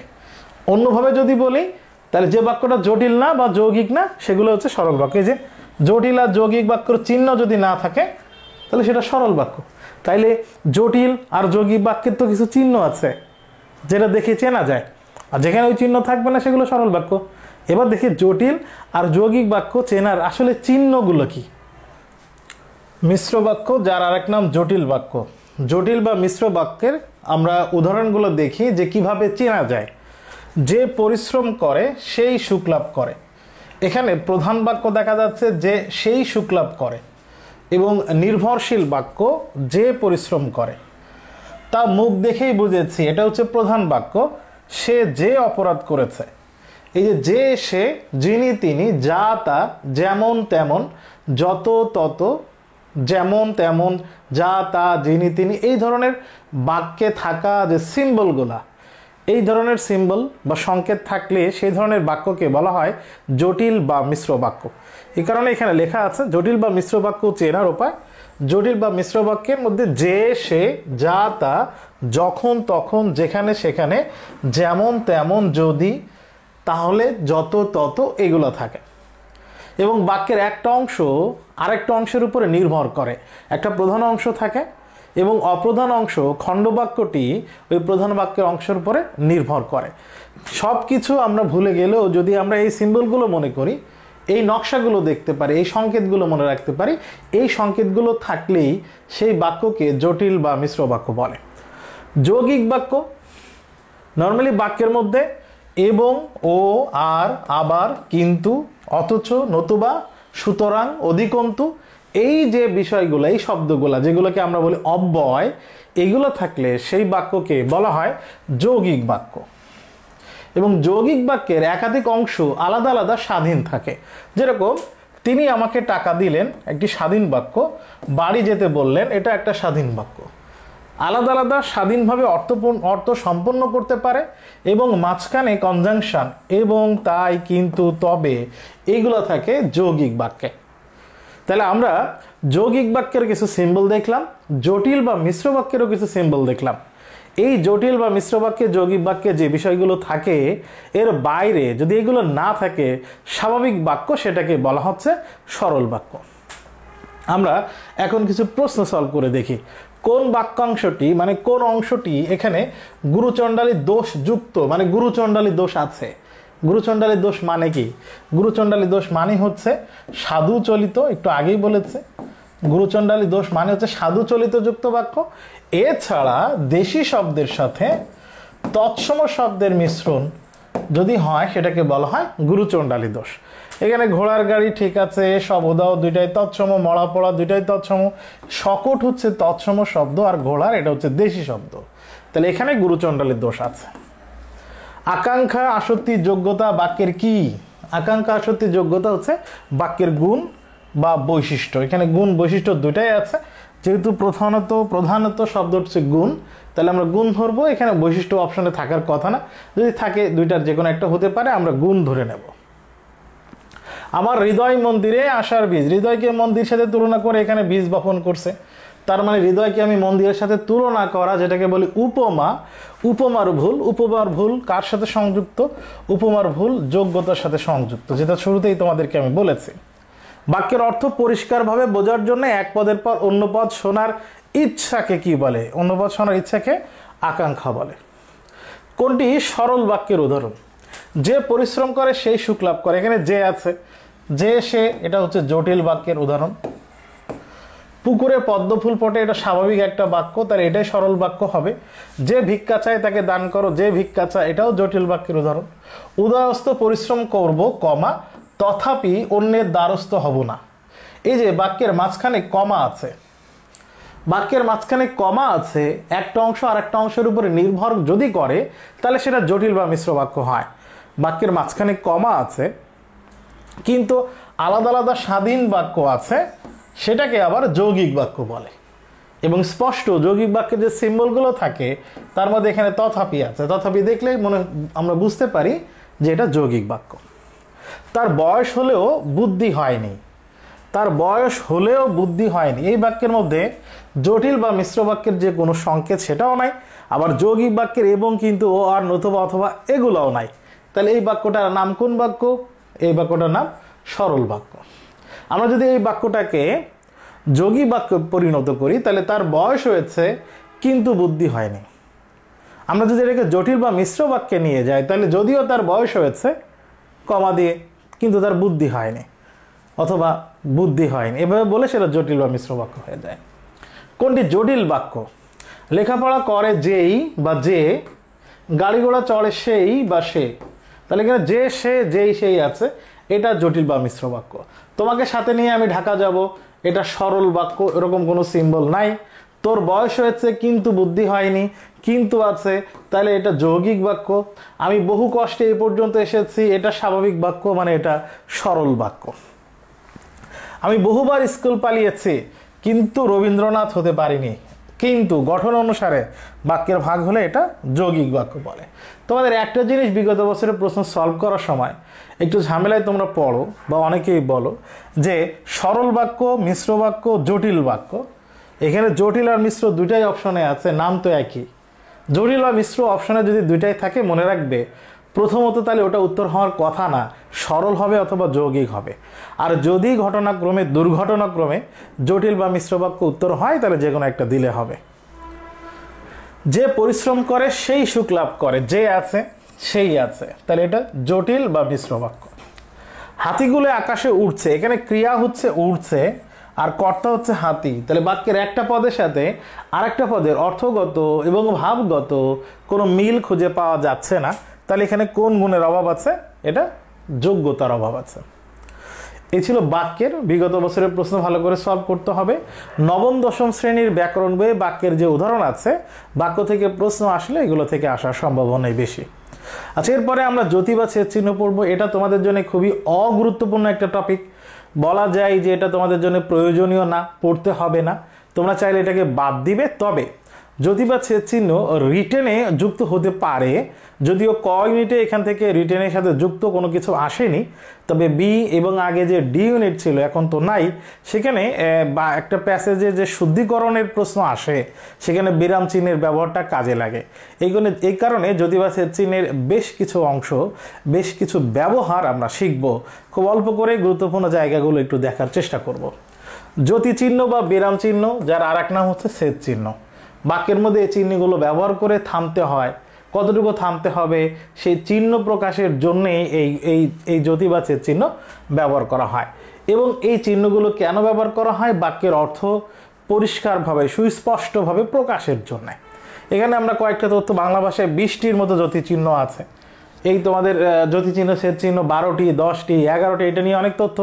অন্যভাবে যদি বলি তাহলে যে বাক্যটা জটিল না বা যৌগিক না, সেগুলো হচ্ছে সরল বাক্য। এই যে জটিল আর যৌগিক বাক্যর চিহ্ন যদি না থাকে তাহলে সেটা সরল বাক্য। তাইলে জটিল আর যৌগিক বাক্যের তো কিছু চিহ্ন আছে যেটা দেখে চেনা যায়, আর যেখানে ওই চিহ্ন থাকবে না সেগুলো সরল বাক্য। এবার দেখি জটিল আর যৌগিক বাক্য চেনার আসলে চিহ্নগুলো কি। মিশ্র বাক্য, যার আরেক নাম জটিল বাক্য। জটিল বা মিশ্র বাক্যের আমরা উদাহরণগুলো দেখি যে কিভাবে চেনা যায়। যে পরিশ্রম করে সেই সুখ লাভ করে। এখানে প্রধান বাক্য দেখা যাচ্ছে যে সেই সুখ লাভ করে, এবং নির্ভরশীল বাক্য যে পরিশ্রম করে। তা মুখ দেখেই বুঝেছি, এটা হচ্ছে প্রধান বাক্য। সে যে অপরাধ করেছে, এই যে সে, যিনি তিনি, যা তা, যেমন তেমন, যত তত, যেমন তেমন, যা তা, যিনি তিনি, এই ধরনের বাক্যে থাকা যে সিম্বলগুলা, এই ধরনের সিম্বল বা সংকেত থাকলে সেই ধরনের বাক্যকে বলা হয় জটিল বা মিশ্র বাক্য। এই কারণে এখানে লেখা আছে জটিল বা মিশ্র বাক্য চেনার উপায়। জটিল বা মিশ্র বাক্যের মধ্যে যে সে, যা তা, যখন তখন, যেখানে সেখানে, যেমন তেমন, যদি, তাহলে, যত তত, এগুলো থাকে। এবং বাক্যের একটা অংশ আরেকটা অংশের উপরে নির্ভর করে। একটা প্রধান অংশ থাকে এবং অপ্রধান অংশ, খণ্ডবাক্যটি ওই প্রধান বাক্যের অংশের উপরে নির্ভর করে। সব কিছু আমরা ভুলে গেলেও যদি আমরা এই সিম্বলগুলো মনে করি, এই নকশাগুলো দেখতে পারি, এই সংকেতগুলো মনে রাখতে পারি, এই সংকেতগুলো থাকলেই সেই বাক্যকে জটিল বা মিশ্র বাক্য বলে। যৌগিক বাক্য নর্মালি বাক্যের মধ্যে এবং, ও, আর, আবার, কিন্তু, অথচ, নতুবা, সুতরাং, অধিকন্তু এই যে বিষয়গুলো, এই শব্দগুলো যেগুলোকে আমরা বলি অব্যয়, এগুলো থাকলে সেই বাক্যকে বলা হয় যৌগিক বাক্য। এবং যৌগিক বাক্যের একাধিক অংশ আলাদা আলাদা স্বাধীন থাকে। যেরকম তিনি আমাকে টাকা দিলেন একটি স্বাধীন বাক্য, বাড়ি যেতে বললেন এটা একটা স্বাধীন বাক্য। আলাদা আলাদা স্বাধীনভাবে অর্থ সম্পন্ন করতে পারে এবং মাঝখানে কনজাংশন এবং, তাই, কিন্তু, তবে এইগুলো থাকে যৌগিক বাক্যে। তাহলে আমরা যৌগিক বাক্যের কিছু সিম্বল দেখলাম, জটিল বা মিশ্র বাক্যেরও কিছু সিম্বল দেখলাম। এই জটিল বা মিশ্র বাক্যে, যৌগিক বাক্যে যে বিষয়গুলো থাকে এর বাইরে যদি এগুলো না থাকে স্বাভাবিক বাক্য, সেটাকে বলা হচ্ছে সরল বাক্য। আমরা এখন কিছু প্রশ্ন সলভ করে দেখি কোন বাক্যাংশটি মানে কোন অংশটি এখানে গুরুচণ্ডালী দোষ যুক্ত, মানে গুরুচণ্ডালী দোষ আছে। গুরুচণ্ডালী দোষ মানে কি? গুরুচণ্ডালী দোষ মানে হচ্ছে সাধু চলিত, একটু আগেই বলেছে গুরুচণ্ডালী দোষ মানে হচ্ছে সাধু চলিত যুক্ত বাক্য। এছাড়া দেশি শব্দের সাথে তৎসম শব্দের মিশ্রণ যদি হয় সেটাকে বলা হয় গুরুচণ্ডালী দোষ। এখানে ঘোড়ার গাড়ি ঠিক আছে, শবদাও দুইটাই তৎসম, মরা পড়া দুইটাই তৎসম, শকট হচ্ছে তৎসম শব্দ আর ঘোড়ার এটা হচ্ছে দেশি শব্দ, তাহলে এখানে গুরুচণ্ডালীর দোষ আছে। আকাঙ্ক্ষা, আসক্তি, যোগ্যতা বাক্যের কি? আকাঙ্ক্ষা, আসক্তি, যোগ্যতা হচ্ছে বাক্যের গুণ বা বৈশিষ্ট্য। এখানে গুণ বৈশিষ্ট্য দুইটাই আছে, যেহেতু প্রধানত শব্দ হচ্ছে গুণ, তাহলে আমরা গুণ ধরবো। এখানে বৈশিষ্ট্য অপশনে থাকার কথা না, যদি থাকে দুইটার যে কোনো একটা হতে পারে, আমরা গুণ ধরে নেব। আমার হৃদয় মন্দিরে আশার বীজ, হৃদয়কে মন্দিরের সাথে তুলনা করে এখানে বীজ বপন করছে, তার মানে হৃদয়কে আমি মন্দিরের সাথে তুলনা করা, যেটাকে বলি উপমা। উপমার ভুল, উপমার ভুল কার সাথে সংযুক্ত? উপমার ভুল যোগ্যতার সাথে সংযুক্ত, যেটা শুরুতেই তোমাদেরকে আমি বলেছি। বাক্যের অর্থ পরিষ্কারভাবে বোঝার জন্য এক পদের পর অন্য পদ শোনার ইচ্ছাকে কি বলে? অন্য পদ শোনার ইচ্ছাকে আকাঙ্ক্ষা বলে। কোনটি সরল বাক্যের উদাহরণ? যে পরিশ্রম করে সেই সুখ লাভ করে, এখানে যে আছে, যে, সে, এটা হচ্ছে জটিল বাক্যের উদাহরণ। পুকুরে পদ্ম ফুল ফোটে, এটা স্বাভাবিক একটা বাক্য, তার এটাই সরল বাক্য হবে। যে ভিক্ষা চায় তাকে দান করো, যে ভিক্ষা চায়, এটাও জটিল বাক্যের উদাহরণ। উদয়স্ত পরিশ্রম করব, কমা, তথাপি অন্যের দ্বারস্থ হব না। এই যে বাক্যের মাঝখানে কমা আছে, বাক্যের মাঝখানে কমা আছে, একটা অংশ আর একটা অংশের উপরে নির্ভর যদি করে তাহলে সেটা জটিল বা মিশ্র বাক্য হয়। বাক্যের মাঝখানে কমা আছে কিন্তু আলাদা আলাদা স্বাধীন বাক্য আছে, সেটাকে আবার যৌগিক বাক্য বলে। এবং স্পষ্ট যৌগিক বাক্যের যে সিম্বলগুলো থাকে তার মধ্যে এখানে তথাপি আছে, তথাপি দেখলে আমরা বুঝতে পারি যে এটা যৌগিক বাক্য। তার বয়স হলেও বুদ্ধি হয়নি, তার বয়স হলেও বুদ্ধি হয়নি, এই বাক্যের মধ্যে জটিল বা মিশ্র বাক্যের যে কোনো সংকেত সেটাও নাই, আবার যৌগিক বাক্যের এবং, কিন্তু, ও, আর, নতুবা, অথবা এগুলোও নাই। তাহলে এই বাক্যটার নাম কোন বাক্য? এই বাক্যটার নাম সরল বাক্য। আমরা যদি এই বাক্যটাকে যৌগিক বাক্য পরিণত করি তাহলে তার বয়স হয়েছে কিন্তু বুদ্ধি হয়নি। আমরা যদি এটাকে জটিল বা মিশ্র বাক্যে নিয়ে যাই তাহলে যদিও তার বয়স হয়েছে কমা দিয়ে কিন্তু তার বুদ্ধি হয়নি অথবা বুদ্ধি হয়নি, এভাবে বলে সেটা জটিল বা মিশ্র বাক্য হয়ে যায়। কোনটি জটিল বাক্য? লেখাপড়া করে যেই বা যে, গাড়ি ঘোড়া চড়ে সেই বা সে, তাহলে এখানে যে, সে, যেই, সেই আছে, এটা জটিল বা মিশ্র বাক্য। তোমাকে সাথে নিয়ে আমি ঢাকা যাব, এটা সরল বাক্য, এরকম কোনো সিম্বল নাই। তোর বয়স হয়েছে কিন্তু বুদ্ধি হয়নি, কিন্তু আছে, তাহলে এটা যৌগিক বাক্য। আমি বহু কষ্টে এই পর্যন্ত এসেছি, এটা স্বাভাবিক বাক্য, মানে এটা সরল বাক্য। আমি বহুবার স্কুল পালিয়েছি কিন্তু রবীন্দ্রনাথ হতে পারিনি, কিন্তু গঠন অনুসারে বাক্যের ভাগ হলে এটা যৌগিক বাক্য বলে। তোমাদের একটা জিনিস বিগত বছরের প্রশ্ন সলভ করার সময় একটু ঝামেলায় তোমরা পড়ো বা অনেকেই বলো যে সরল বাক্য, মিশ্র বাক্য, জটিল বাক্য। এখানে জটিল আর মিশ্র দুইটাই অপশনে আছে, নাম তো একই। জটিল আর মিশ্র অপশনে যদি দুইটাই থাকে মনে রাখবে প্রথমত তাহলে ওটা উত্তর হওয়ার কথা না, সরল হবে অথবা যৌগিক হবে। আর যদি ঘটনাক্রমে দুর্ঘটনাক্রমে জটিল বা মিশ্র বাক্য উত্তর হয় তাহলে যে কোনো একটা দিলে হবে। যে পরিশ্রম করে সেই সুখ লাভ করে, যে আছে সেই আছে, তাহলে এটা জটিল বা মিশ্র বাক্য। হাতিগুলো আকাশে উড়ছে, এখানে ক্রিয়া হচ্ছে উড়ছে আর কর্তা হচ্ছে হাতি। তাহলে বাক্যের একটা পদের সাথে আরেকটা পদের অর্থগত এবং ভাবগত কোনো মিল খুঁজে পাওয়া যাচ্ছে না। তাহলে এখানে কোন গুণের অভাব আছে? এটা যোগ্যতার অভাব আছে। এই ছিল বাক্যের বিগত বছরের প্রশ্ন, ভালো করে সলভ করতে হবে। নবম দশম শ্রেণীর ব্যাকরণ বইয়ে বাক্যের যে উদাহরণ আছে, বাক্য থেকে প্রশ্ন আসলে এগুলো থেকে আসার সম্ভাবনাই বেশি। আচ্ছা, এরপরে আমরা জ্যোতি বা ছেদ চিহ্ন পড়বো। এটা তোমাদের জন্য খুবই অগুরুত্বপূর্ণ একটা টপিক, বলা যায় যে এটা তোমাদের জন্য প্রয়োজনীয় না, পড়তে হবে না, তোমরা চাইলে এটাকে বাদ দিবে। তবে জ্যোতি বা ছেদ চিহ্ন রিটেনে যুক্ত হতে পারে, যদিও ক ইউনিটে এখান থেকে রিটেনের সাথে যুক্ত কোনো কিছু আসেনি, তবে বি এবং আগে যে ডি ইউনিট ছিল এখন তো নাই, সেখানে বা একটা প্যাসেজে যে শুদ্ধিকরণের প্রশ্ন আসে সেখানে বিরাম চিহ্নের ব্যবহারটা কাজে লাগে। এই কারণে জ্যোতি বা ছেদ চিহ্নের বেশ কিছু অংশ, বেশ কিছু ব্যবহার আমরা শিখব। খুব অল্প করে গুরুত্বপূর্ণ জায়গাগুলো একটু দেখার চেষ্টা করব। জ্যোতি চিহ্ন বা বিরাম চিহ্ন, যার আর এক নাম হচ্ছে ছেদ চিহ্ন। বাক্যের মধ্যে এই চিহ্নগুলো ব্যবহার করে থামতে হয়, কতটুকু থামতে হবে সেই চিহ্ন প্রকাশের জন্যেই এই জ্যোতি বা ছেদ চিহ্ন ব্যবহার করা হয়। এবং এই চিহ্নগুলো কেন ব্যবহার করা হয়? বাক্যের অর্থ পরিষ্কারভাবে সুস্পষ্টভাবে প্রকাশের জন্য। এখানে আমরা কয়েকটা তথ্য, বাংলা ভাষায় 20টির মতো জ্যোতি চিহ্ন আছে। এই তোমাদের জ্যোতি চিহ্ন ছেদ চিহ্ন 12টি, 10টি, 11টি, এটা নিয়ে অনেক তথ্য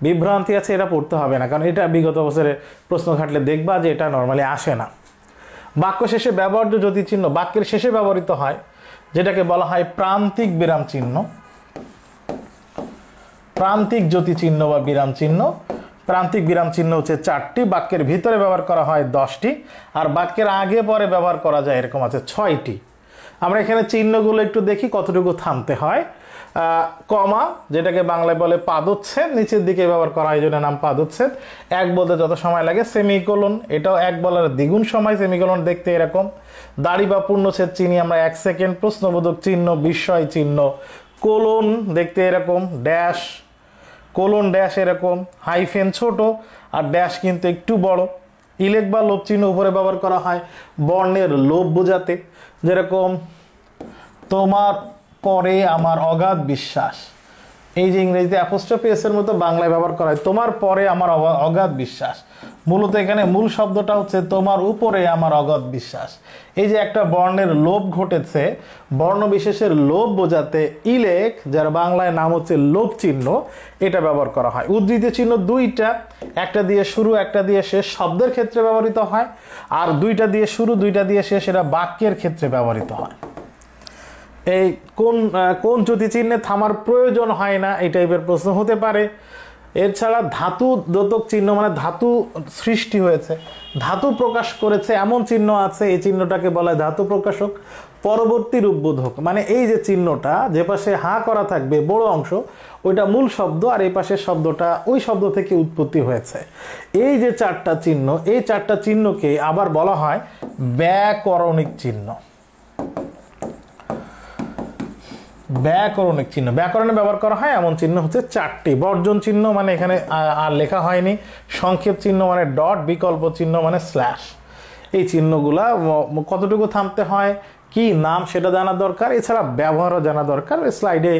বিভ্রান্তি আছে, এটা পড়তে হবে না, কারণ এটা বিগত বছরে প্রশ্ন ঘাটলে দেখবা যে এটা নর্মালি আসে না। বাক্য শেষে ব্যবহার্য জ্যোতি চিহ্ন বাক্যের শেষে ব্যবহৃত হয়, যেটাকে বলা হয় প্রান্তিক বিরাম চিহ্ন। প্রান্তিক জ্যোতি চিহ্ন বা বিরাম চিহ্ন, প্রান্তিক বিরাম চিহ্ন হচ্ছে 4টি, বাক্যের ভিতরে ব্যবহার করা হয় 10টি, আর বাক্যের আগে পরে ব্যবহার করা যায় এরকম আছে 6টি। আমরা এখানে চিহ্নগুলো একটু দেখি কতটুকু থামতে হয়। কমা, যেটাকে বাংলায় বলে পাদচ্ছেদ, নিচের দিকে ব্যবহার করা হয়, এই জন্য নাম পাদচ্ছেদ। এক বলতে যত সময় লাগে। সেমিকোলন, এটাও এক বলার দ্বিগুণ সময়, সেমিকোলন দেখতে এরকম। দাড়ি বা পূর্ণচ্ছেদ চিনি আমরা 1 সেকেন্ড। প্রশ্নবোধক চিহ্ন, বিস্ময় চিহ্ন। কোলন দেখতে এরকম, ড্যাশ, কোলন ড্যাশ এরকম, হাইফেন ছোট আর ড্যাশ কিন্তু একটু বড়। ইলেক বা লোভ চিহ্ন উপরে ব্যবহার করা হয় বর্ণের লোভ বোঝাতে, যেরকম তোমার পরে আমার অগাধ বিশ্বাস। এই যে ইংরেজিতে অ্যাপোস্ট্রফি এস এর মতো বাংলায় ব্যবহার করা হয় তোমার পরে আমার অগাধ বিশ্বাস। মূলত এখানে মূল শব্দটা হচ্ছে তোমার উপরে আমার অগাধ বিশ্বাস। এই যে একটা বর্ণের লোভ ঘটেছে, বর্ণ বিশেষের লোভ বোঝাতে ইলেক, যার বাংলায় নাম হচ্ছে লোভ চিহ্ন, এটা ব্যবহার করা হয়। উদ্ধৃতি চিহ্ন 2টা, একটা দিয়ে শুরু একটা দিয়ে শেষ, শব্দের ক্ষেত্রে ব্যবহৃত হয়, আর 2টা দিয়ে শুরু 2টা দিয়ে শেষ, এটা বাক্যের ক্ষেত্রে ব্যবহৃত হয়। এই কোন জ্যোতি চিহ্নে থামার প্রয়োজন হয় না, এই টাইপের প্রশ্ন হতে পারে। এছাড়া ধাতু দ্যোতক চিহ্ন, মানে ধাতু সৃষ্টি হয়েছে, ধাতু প্রকাশ করেছে এমন চিহ্ন আছে, এই চিহ্নটাকে বলা হয় ধাতু প্রকাশক। পরবর্তী রূপবোধক, মানে এই যে চিহ্নটা, যে পাশে হা করা থাকবে বড় অংশ, ওইটা মূল শব্দ, আর এই পাশের শব্দটা ওই শব্দ থেকে উৎপত্তি হয়েছে। এই যে 4টা চিহ্ন, এই 4টা চিহ্নকে আবার বলা হয় ব্যাকরণিক চিহ্ন। ব্যাকরণিক চিহ্ন, ব্যাকরণে ব্যবহার করা হয় এমন চিহ্ন হচ্ছে 4টি। বর্জন চিহ্ন মানে এখানে আর লেখা হয়নি, সংক্ষেপ চিহ্ন মানে ডট, বিকল্প চিহ্ন মানে স্ল্যাশ। এই চিহ্নগুলা কতটুকু থামতে হয়, কি নাম সেটা জানা দরকার, এছাড়া ব্যবহারও জানা দরকার। স্লাইডে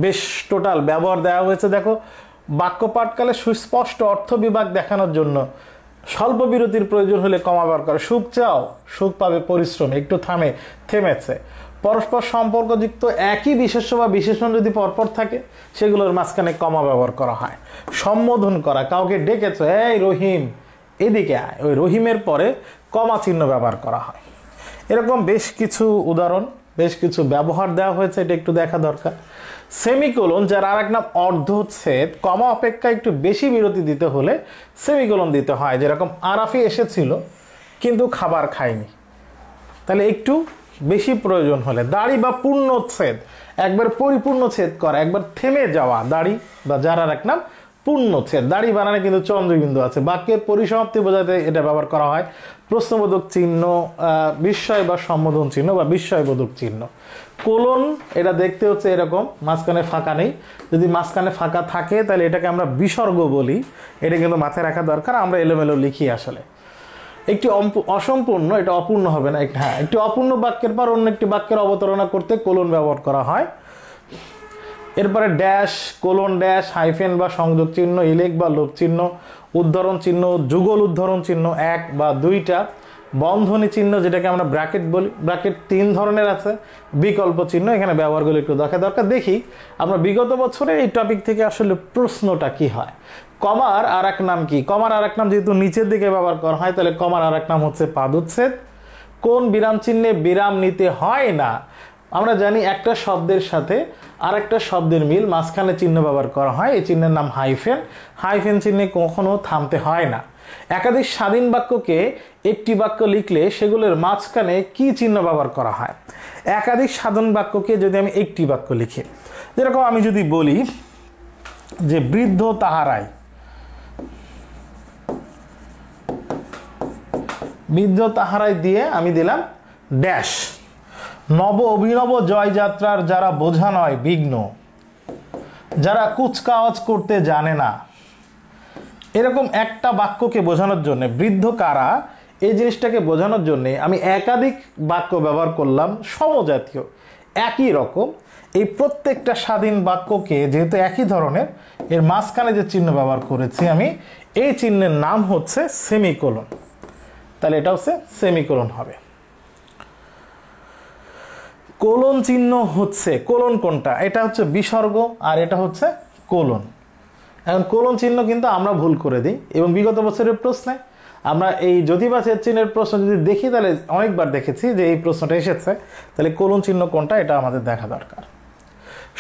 বেশ টোটাল ব্যবহার দেওয়া হয়েছে। দেখো, বাক্য পাঠকালে সুস্পষ্ট অর্থ বিভাগ দেখানোর জন্য স্বল্প বিরতির প্রয়োজন হলে কমা ব্যবহার করে। সুখ চাও, সুখ পাবে পরিশ্রম, একটু থেমেছে। পরস্পর সম্পর্কযুক্ত একই বিশেষ্য বা বিশেষণ যদি পরপর থাকে, সেগুলোর মাঝখানে কমা ব্যবহার করা হয়। সম্বোধন করা, কাউকে ডেকেছো, এই রহিম এদিকে আয়, ওই রহিমের পরে কমা চিহ্ন ব্যবহার করা হয়। এরকম বেশ কিছু উদাহরণ, বেশ কিছু ব্যবহার দেওয়া হয়েছে, এটা একটু দেখা দরকার। সেমিকোলন, যার আর এক নাম অর্ধচ্ছেদ, কমা অপেক্ষা একটু বেশি বিরতি দিতে হলে সেমিকোলন দিতে হয়। যেরকম আরাফি এসেছিল কিন্তু খাবার খায়নি, তাহলে একটু বেশি প্রয়োজন হলে। দাড়ি বা পূর্ণচ্ছেদ, একবার পরিপূর্ণ ছেদ করা, একবার থেমে যাওয়া, দাড়ি বা যার আর এক নাম পূর্ণচ্ছেদ। দাড়ি বানানে কিন্তু চন্দ্রবিন্দু আছে। বাক্যের পরিসমাপ্তি বোঝাতে এটা ব্যবহার করা হয়। প্রশ্নবোধক চিহ্ন, বিস্ময় বা সম্বোধন চিহ্ন বা বিস্ময়বোধক চিহ্ন। কোলন, এটা দেখতে হচ্ছে এরকম, মাঝখানে ফাঁকা নেই। যদি মাঝখানে ফাঁকা থাকে তাহলে এটাকে আমরা বিসর্গ বলি, এটা কিন্তু মাথায় রাখা দরকার। আমরা এলোমেলো লিখি আসলে। একটি অসম্পূর্ণ, এটা অপূর্ণ হবে না, হ্যাঁ, একটি অপূর্ণ বাক্যের পর অন্য একটি বাক্যের অবতারণা করতে কোলন ব্যবহার করা হয়। এরপরে ড্যাশ, কোলন, ড্যাশ, হাইফেন বা সংযোগ চিহ্ন, ইলেক বা লোপ চিহ্ন, উদ্ধরণ চিহ্ন, যুগল উদ্ধরণ চিহ্ন এক বা দুইটা, বন্ধনী চিহ্ন যেটাকে আমরা ব্র্যাকেট বলি। ব্র্যাকেট 3 ধরনের আছে, বিকল্প চিহ্ন, এখানে ব্যবহারগুলো একটু দরকার। দেখি আমরা বিগত বছরে এই টপিক থেকে আসলে প্রশ্নটা কি হয়। কমার আর এক নাম কি? কমার আর এক নাম যেহেতু নিচের দিকে ব্যবহার করা হয়, তাহলে কমার আর এক নাম হচ্ছে পাদুচ্ছেদ। কোন বিরাম চিহ্নে বিরাম নিতে হয় না? আমরা জানি একটা শব্দের সাথে আর একটা শব্দের মিল, মাঝখানে চিহ্ন ব্যবহার করা হয়, এই চিহ্নের নাম হাইফেন। হাইফেন চিহ্নে কখনো থামতে হয় না। একাধিক স্বাধীন বাক্যকে একটি বাক্য লিখলে সেগুলোর মাঝখানে কি চিহ্ন ব্যবহার করা হয়? একাধিক স্বাধীন বাক্যকে যদি আমি একটি বাক্য লিখি, যেরকম আমি যদি বলি যে বৃদ্ধ তাহারাই, বৃদ্ধ তাহারাই দিয়ে আমি দিলাম ড্যাশ। নব অভিনব জয়যাত্রার যারা বোঝা নয় বিঘ্ন, যারা কুচকাওয়াজ করতে জানে না। এরকম একটা বাক্যকে বোঝানোর জন্য, বৃদ্ধ কারা এই জিনিসটাকে বোঝানোর জন্য আমি একাধিক বাক্য ব্যবহার করলাম সমজাতীয়, একই রকম। এই প্রত্যেকটা স্বাধীন বাক্যকে যেহেতু একই ধরনের, এর মাঝখানে যে চিহ্ন ব্যবহার করেছি আমি, এই চিহ্নের নাম হচ্ছে সেমিকোলন। তাহলে এটা হচ্ছে সেমিকোলন হবে। কোলন চিহ্ন হচ্ছে, কোলন কোনটা? এটা হচ্ছে বিসর্গ আর এটা হচ্ছে কোলন। এখন কোলন চিহ্ন কিন্তু আমরা ভুল করে দিই, এবং বিগত বছরের প্রশ্নে আমরা এই যদি বা ছেদ চিহ্নের প্রশ্ন যদি দেখি, তাহলে অনেকবার দেখেছি যে এই প্রশ্নটা এসেছে। তাহলে কোলন চিহ্ন কোনটা এটা আমাদের দেখা দরকার।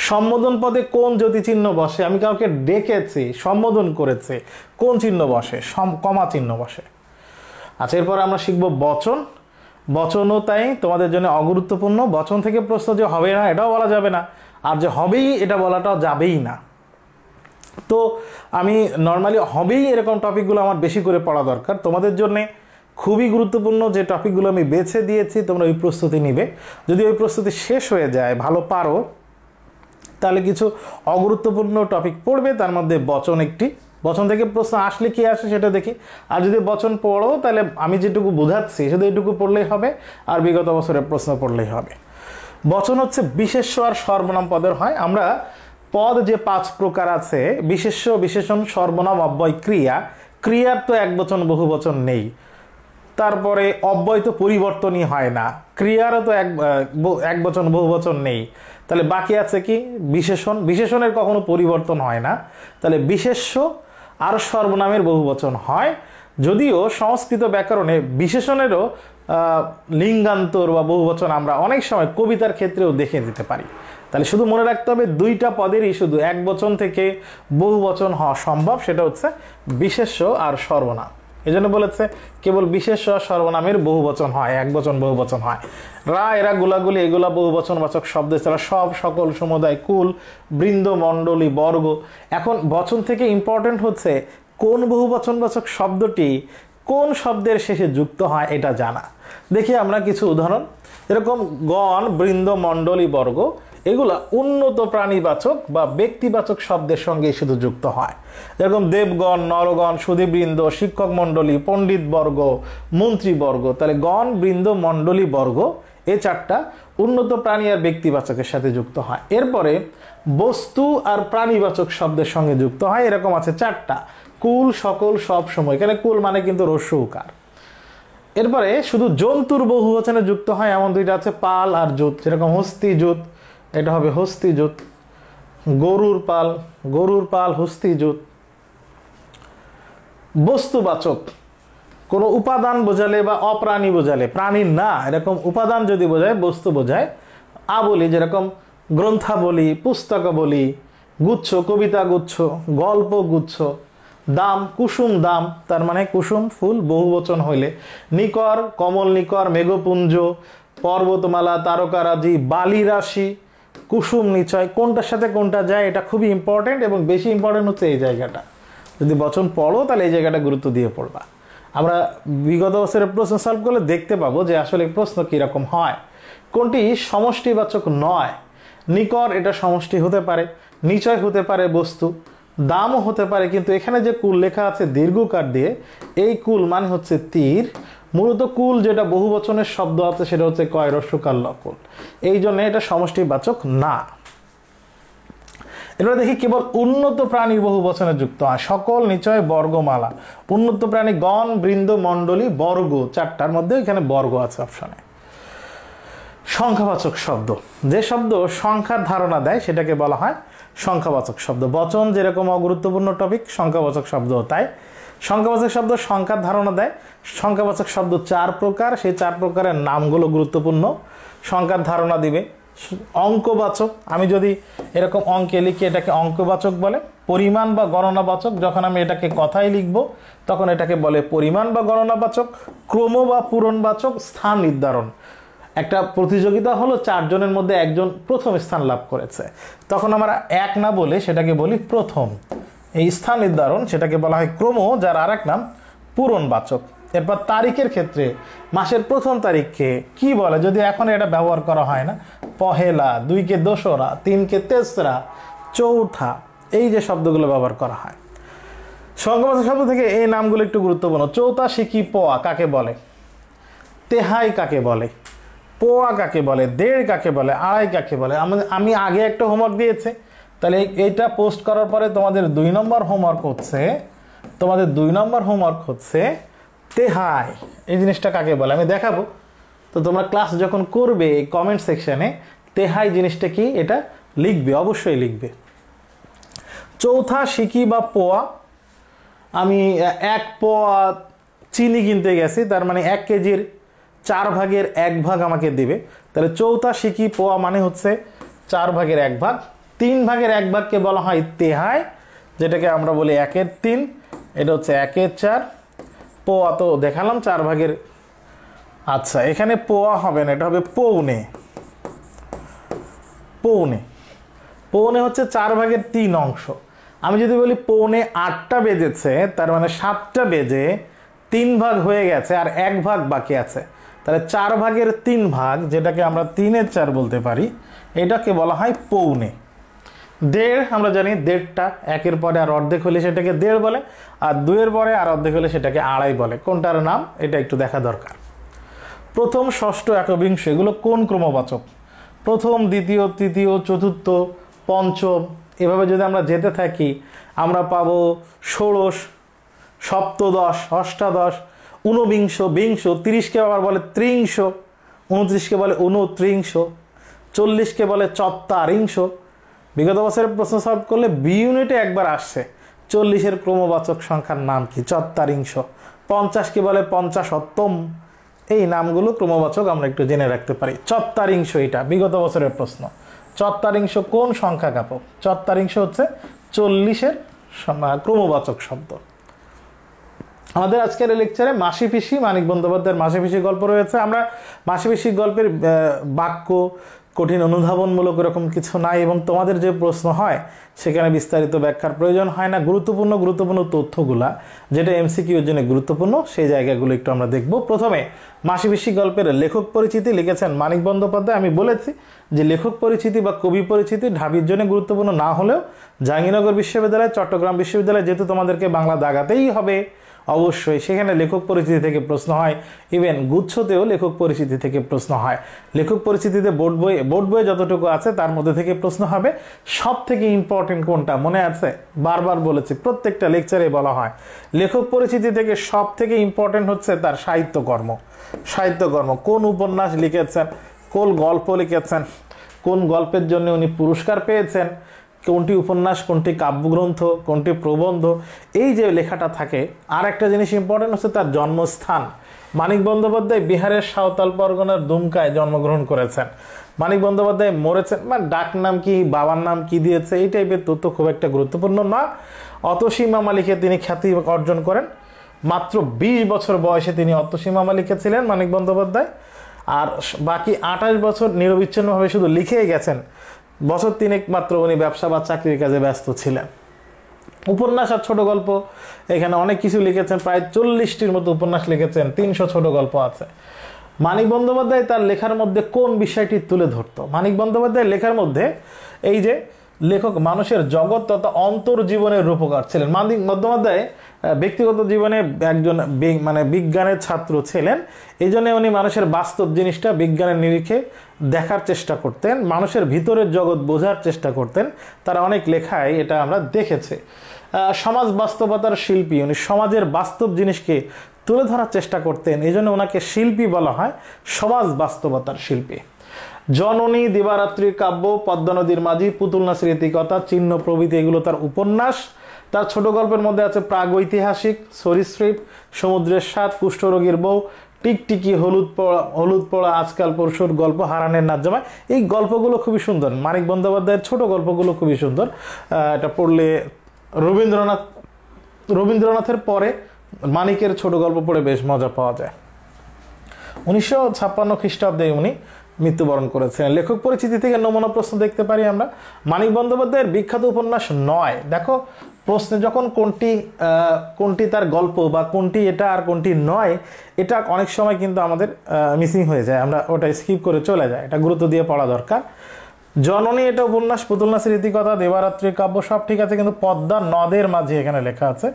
সম্বোধন পদে কোন জ্যোতি চিহ্ন বসে? আমি কাউকে ডেকেছি, সম্বোধন করেছে, কোন চিহ্ন বসে? কমা চিহ্ন বসে। আচ্ছা, এরপর আমরা শিখব বচন। বচনও তাই তোমাদের জন্য অগুরুত্বপূর্ণ। বচন থেকে প্রশ্ন যে হবে না এটাও বলা যাবে না, আর যে হবেই এটা বলাটাও যাবেই না। তো আমি নর্মালি হবেই এরকম টপিকগুলো আমার বেশি করে পড়া দরকার। তোমাদের জন্য খুবই গুরুত্বপূর্ণ যে টপিকগুলো আমি বেছে দিয়েছি, তোমরা ওই প্রস্তুতি নিবে। যদি ওই প্রস্তুতি শেষ হয়ে যায়, ভালো পারো, তাহলে কিছু অগুরুত্বপূর্ণ টপিক পড়বে, তার মধ্যে বচন একটি। বচন থেকে প্রশ্ন আসলে কি আসে সেটা দেখি। আর যদি বচন পড়ো, তাহলে আমি যেটুকু বোঝাচ্ছি শুধু এইটুকু পড়লেই হবে, আর বিগত বছরের প্রশ্ন পড়লেই হবে। বচন হচ্ছে বিশেষ্য আর সর্বনাম পদের হয়। আমরা পদ যে 5 প্রকার আছে, বিশেষ্য, বিশেষণ, সর্বনাম, অব্যয়, ক্রিয়া। ক্রিয়ার তো একবচন বহুবচন নেই। তারপরে অব্যয় তো পরিবর্তনই হয় না, ক্রিয়ারও তো একবচন বহুবচন নেই। তাহলে বাকি আছে কি? বিশেষণ। বিশেষণের কখনো পরিবর্তন হয় না। তাহলে বিশেষ্য আর সর্বনামের বহুবচন হয়। যদিও সংস্কৃত ব্যাকরণে বিশেষণেরও লিঙ্গান্তর বা বহুবচন আমরা অনেক সময় কবিতার ক্ষেত্রেও দেখে দিতে পারি। তাহলে শুধু মনে রাখতে হবে দুইটা পদেরই শুধু এক বচন থেকে বহুবচন হওয়া সম্ভব, সেটা হচ্ছে বিশেষ্য আর সর্বনাম। এই জন্য বলেছে কেবল বিশেষ্য আর সর্বনামের বহুবচন হয়, এক বচন বহুবচন হয়। রা, এরা, গুলাগুলি, এগুলা বহুবচনবাচক শব্দ ছাড়া সব, সকল, সমুদায়, কুল, বৃন্দ, মণ্ডলী, বর্গ। এখন বচন থেকে ইম্পর্টেন্ট হচ্ছে কোন বহুবচনবাচক শব্দটি কোন শব্দের শেষে যুক্ত হয় এটা জানা। দেখি আমরা কিছু উদাহরণ। এরকম গণ, বৃন্দ, মণ্ডলী, বর্গ এগুলা উন্নত প্রাণীবাচক বা ব্যক্তিবাচক শব্দের সঙ্গে শুধু যুক্ত হয়। যেরকম দেবগণ, নরগণ, সুধীবৃন্দ, শিক্ষক মণ্ডলী, পণ্ডিত বর্গ, মন্ত্রীবর্গ। তাহলে গণ, বৃন্দ, মণ্ডলী, বর্গ এই 4টা উন্নত প্রাণী আর ব্যক্তিবাচকের সাথে যুক্ত হয়। এরপরে বস্তু আর প্রাণীবাচক শব্দের সঙ্গে যুক্ত হয়, এরকম আছে 4টা। কুল, সকল, সব, সময়। এখানে কুল মানে কিন্তু হ্রস্ব উকার। এরপরে শুধু জন্তুর বহুবচনে যুক্ত হয় এমন 2টা আছে, পাল আর জুত। যেরকম হস্তি জুত, এটা হবে হস্তি জুত। গরুর পাল, গরুর পাল, হস্তি জুত। বস্তুবাচক কোনো উপাদান বোঝালে বা অপ্রাণী বোঝালে, প্রাণী না এরকম উপাদান যদি বোঝায়, বস্তু বোঝায়, আবলি যেরকম গ্রন্থাবলী, পুস্তকাবলী, গুচ্ছ, কবিতা গুচ্ছ, গল্প গুচ্ছ। দাম, কুসুম দাম, তার মানে কুসুম ফুল বহুবচন হইলে। নিকর, কমল নিকর, মেঘপুঞ্জ, পর্বতমালা, তারকারাজি, বালি রাশি, কুসুম নিচয়। কোনটার সাথে কোনটা যায় এটা খুবই ইম্পর্টেন্ট, এবং বেশি ইম্পর্টেন্ট হচ্ছে এই জায়গাটা। যদি বচন পড়ো তাহলে এই জায়গাটা গুরুত্ব দিয়ে পড়বা। আমরা বিগত বছরের প্রশ্ন সলভ করলে দেখতে পাবো যে আসলে প্রশ্ন কীরকম হয়। কোনটি সমষ্টিবাচক নয়? নিকর এটা সমষ্টি হতে পারে, নিচয় হতে পারে বস্তু, দামও হতে পারে, কিন্তু এখানে যে কুল লেখা আছে দীর্ঘকার দিয়ে, এই কুল মানে হচ্ছে তীর। মূলত কুল যেটা বহুবচনের শব্দ আছে সেটা হচ্ছে কয়, হ্রস্বকার লকুল। এই জন্য এটা সমষ্টিবাচক না। এবার দেখি কেবল উন্নত প্রাণীর বহু বচনে যুক্ত হয়। সকল, নিচয়, বর্গমালা। উন্নত প্রাণী গণ, বৃন্দ, মণ্ডলী, বর্গ, চারটার মধ্যে এখানে বর্গ আছে অপশনে। সংখ্যাবাচক শব্দ, যে শব্দ সংখ্যার ধারণা দেয় সেটাকে বলা হয় সংখ্যাবাচক শব্দ। বচন যেরকম অগুরুত্বপূর্ণ টপিক, সংখ্যাবাচক শব্দ তাই। সংখ্যাবাচক শব্দ সংখ্যার ধারণা দেয়। সংখ্যাবাচক শব্দ 4 প্রকার, সেই 4 প্রকারের নামগুলো গুরুত্বপূর্ণ। সংখ্যার ধারণা দিবে। অঙ্কবাচক, আমি যদি এরকম অঙ্কে লিখি এটাকে অঙ্কবাচক বলে। পরিমাণ বা গণনাবাচক, যখন আমি এটাকে কথায় লিখব তখন এটাকে বলে পরিমাণ বা গণনাবাচক। ক্রম বা পূরণবাচক, স্থান নির্ধারণ। একটা প্রতিযোগিতা হলো, 4 জনের মধ্যে একজন প্রথম স্থান লাভ করেছে, তখন আমরা এক না বলে সেটাকে বলি প্রথম। এই স্থান নির্ধারণ সেটাকে বলা হয় ক্রম, যার আর এক নাম পূরণবাচক। এরপর তারিখের ক্ষেত্রে মাসের প্রথম তারিখকে কি বলে, যদি এখন এটা ব্যবহার করা হয় না, পহেলা, 2কে দোসরা, 3কে তেসরা, চৌথা, এই যে শব্দগুলো ব্যবহার করা হয়। সংখ্যাবাচক শব্দ থেকে এই নামগুলো একটু গুরুত্বপূর্ণ। চৌথা শিকি পোয়া কাকে বলে, তেহাই কাকে বলে, পোয়া কাকে বলে, দেড় কাকে বলে, আড়াই কাকে বলে। আমি আগে একটা হোমওয়ার্ক দিয়েছি, তাহলে এইটা পোস্ট করার পরে তোমাদের 2 নম্বর হোমওয়ার্ক হচ্ছে তেহাই। এই জিনিসটা কাকে বলে আমি দেখাবো, তো তোমরা ক্লাস যখন করবে কমেন্ট সেকশনে তেহাই জিনিসটা কি এটা লিখবে, অবশ্যই লিখবে। চৌথা শিকি বা পোয়া, আমি 1 পোয়া চিনি কিনতে গেছি, তার মানে 1 কেজির 4 ভাগের 1 ভাগ আমাকে দিবে, তাহলে চৌথা শিকি পোয়া মানে হচ্ছে 4 ভাগের 1 ভাগ। 3 ভাগের 1 ভাগকে বলা হয় তেহাই, যেটাকে আমরা বলি 1-এর 3, এটা হচ্ছে 1-এর 4। পোয়া তো দেখালাম 4 ভাগের, আচ্ছা এখানে পোয়া হবে না, এটা হবে পৌনে। পৌনে হচ্ছে 4 ভাগের 3 অংশ। আমি যদি বলি পৌনে 8টা বেজেছে, তার মানে 7টা বেজে 3 ভাগ হয়ে গেছে আর 1 ভাগ বাকি আছে, তাহলে 4 ভাগের 3 ভাগ, যেটাকে আমরা 3-এর 4 বলতে পারি, এটাকে বলা হয় পৌনে। দেড় আমরা জানি, দেড়টা 1-এর পরে আর অর্ধেক হলে সেটাকে দেড় বলে, আর 2-এর পরে আর অর্ধেক হলে সেটাকে আড়াই বলে। কোনটার নাম এটা একটু দেখা দরকার। প্রথম, ষষ্ঠ, একবিংশ এগুলো কোন ক্রমবাচক? প্রথম, দ্বিতীয়, তৃতীয়, চতুর্থ, পঞ্চম, এভাবে যদি আমরা যেতে থাকি আমরা পাবো ষোড়শ, সপ্তদশ, অষ্টাদশ, ঊনবিংশ, বিংশ, 30কে আবার বলে ত্রিংশ, 29কে বলে ঊনত্রিংশ, 40কে বলে চত্বারিংশ। বিগত বছরের প্রশ্ন সলভ করলে বি ইউনিটে একবার আসছে 40-এর ক্রমবাচক সংখ্যার নাম কি, চত্বারিংশ। 50কে বলে পঞ্চাশোত্তম। এই নামগুলো ক্রমবাচক আমরা একটু জেনে রাখতে পারি। চত্বারিংশ এটা বিগত বছরের প্রশ্ন। চত্বারিংশ কোন সংখ্যা কাপক? চত্বারিংশ হচ্ছে 40-এর ক্রমবাচক শব্দ। আমাদের আজকের লেকচারে মাসি পিসি, মানিক বন্দ্যোপাধ্যায়ের মাসি পিসি গল্প রয়েছে। আমরা মাসি পিসি গল্পের বাক্য কঠিন অনুধাবনমূলক এরকম কিছু নাই, এবং তোমাদের যে প্রশ্ন হয় সেখানে বিস্তারিত ব্যাখ্যার প্রয়োজন হয় না। গুরুত্বপূর্ণ তথ্যগুলা যেটা এমসিকিউর জন্য গুরুত্বপূর্ণ সেই জায়গাগুলো একটু আমরা দেখব। প্রথমে মাসি পিসি গল্পের লেখক পরিচিতি লিখেছেন মানিক বন্দ্যোপাধ্যায়। আমি বলেছি যে লেখক পরিচিতি বা কবি পরিচিতি ঢাবির জন্য গুরুত্বপূর্ণ না হলেও জাহাঙ্গীরনগর বিশ্ববিদ্যালয়, চট্টগ্রাম বিশ্ববিদ্যালয়, যেহেতু তোমাদেরকে বাংলা দাগাতেই হবে অবশ্যই, সেখানে লেখক পরিচিতি থেকে প্রশ্ন হয়। ইভেন গুচ্ছতেও লেখক পরিচিতি থেকে প্রশ্ন হয়। লেখক পরিচিতিতে বোর্ড বইয়ে যতটুকু আছে তার মধ্যে থেকে প্রশ্ন হবে। সব থেকে ইম্পর্টেন্ট কোনটা মনে আছে? বারবার বলেছি, প্রত্যেকটা লেকচারে বলা হয় লেখক পরিচিতি থেকে সব থেকে ইম্পর্টেন্ট হচ্ছে তার সাহিত্যকর্ম। কোন উপন্যাস লিখেছেন, কোন গল্প লিখেছেন, কোন গল্পের জন্য উনি পুরস্কার পেয়েছেন, কোনটি উপন্যাস, কোনটি কাব্যগ্রন্থ, কোনটি প্রবন্ধ, এই যে লেখাটা থাকে। আর একটা জিনিস ইম্পর্টেন্ট হচ্ছে তার জন্মস্থান। মানিক বন্দ্যোপাধ্যায় বিহারের সাঁওতাল পরগনার দুমকায় জন্মগ্রহণ করেছেন। মানিক বন্দ্যোপাধ্যায় মরেছেন, মানে ডাক নাম কি, বাবার নাম কি দিয়েছে, এই টাইপের তথ্য খুব একটা গুরুত্বপূর্ণ না। অতসীমামা লিখে তিনি খ্যাতি অর্জন করেন। মাত্র 20 বছর বয়সে তিনি অতসীমামা লিখেছিলেন মানিক বন্দ্যোপাধ্যায়, আর বাকি 28 বছর নিরবিচ্ছিন্নভাবে শুধু লিখেই গেছেন। বছর 3 মাত্র উনি ব্যবসা বা চাকরির কাজে ব্যস্ত ছিলেন। উপন্যাস আর ছোট গল্প এখানে অনেক কিছু লিখেছেন, প্রায় 40টির মতো উপন্যাস লিখেছেন, 300 ছোট গল্প আছে। মানিক বন্দ্যোপাধ্যায় তার লেখার মধ্যে কোন বিষয়টি তুলে ধরতো? মানিক বন্দ্যোপাধ্যায়ের লেখার মধ্যে এই যে লেখক মানুষের জগৎ তথা অন্তর্জীবনের রূপকার ছিলেন। মানিক বন্দ্যোপাধ্যায় ব্যক্তিগত জীবনে একজন বিজ্ঞানের ছাত্র ছিলেন, এই জন্য উনি মানুষের বাস্তব জিনিসটা বিজ্ঞানের নিরিখে দেখার চেষ্টা করতেন, মানুষের ভিতরের জগৎ বোঝার চেষ্টা করতেন। তারা অনেক লেখায় এটা আমরা দেখেছি। সমাজ বাস্তবতার শিল্পী, উনি সমাজের বাস্তব জিনিসকে তুলে ধরার চেষ্টা করতেন, এই জন্য ওনাকে শিল্পী বলা হয়, সমাজ বাস্তবতার শিল্পী। জননী, দিবারাত্রি কাব্য, পদ্মা নদীর মাঝি, পুতুল নাচের ইতিকথা, চিহ্ন প্রভৃতি এগুলো তার উপন্যাস। তার ছোট গল্পের মধ্যে আছে প্রাগৈতিহাসিক, সরীসৃপ, সমুদ্রের স্বাদ, কুষ্ঠরোগীর বউ, টিকটিকি, হলুদ পড়া, আজকাল পরশুর গল্প, হারানের নাজ্জামাই। এই গল্পগুলো খুবই সুন্দর। মানিক বন্দ্যোপাধ্যায়ের ছোট গল্পগুলো খুবই সুন্দর। এটা পড়লে রবীন্দ্রনাথের পরে মানিকের ছোট গল্প পড়ে বেশ মজা পাওয়া যায়। 1956 খ্রিস্টাব্দে উনি মৃত্যুবরণ করেছেন। লেখক পরিচিতি থেকে নমুনা প্রশ্ন দেখতে পারি আমরা। মানিক বন্দ্যোপাধ্যায়ের বিখ্যাত উপন্যাস নয়। দেখো প্রশ্নে যখন কোনটি তার গল্প বা কোনটি এটা আর কোনটি নয়, এটা অনেক সময় কিন্তু আমাদের মিসিং হয়ে যায়, আমরা ওটা স্কিপ করে চলে যাই। এটা গুরুত্ব দিয়ে পড়া দরকার। জননী এটা উপন্যাস, পুতুল নাচের ইতিকথা, দেবারাত্রি কাব্য সব ঠিক আছে, কিন্তু পদ্মা নদের মাঝি এখানে লেখা আছে,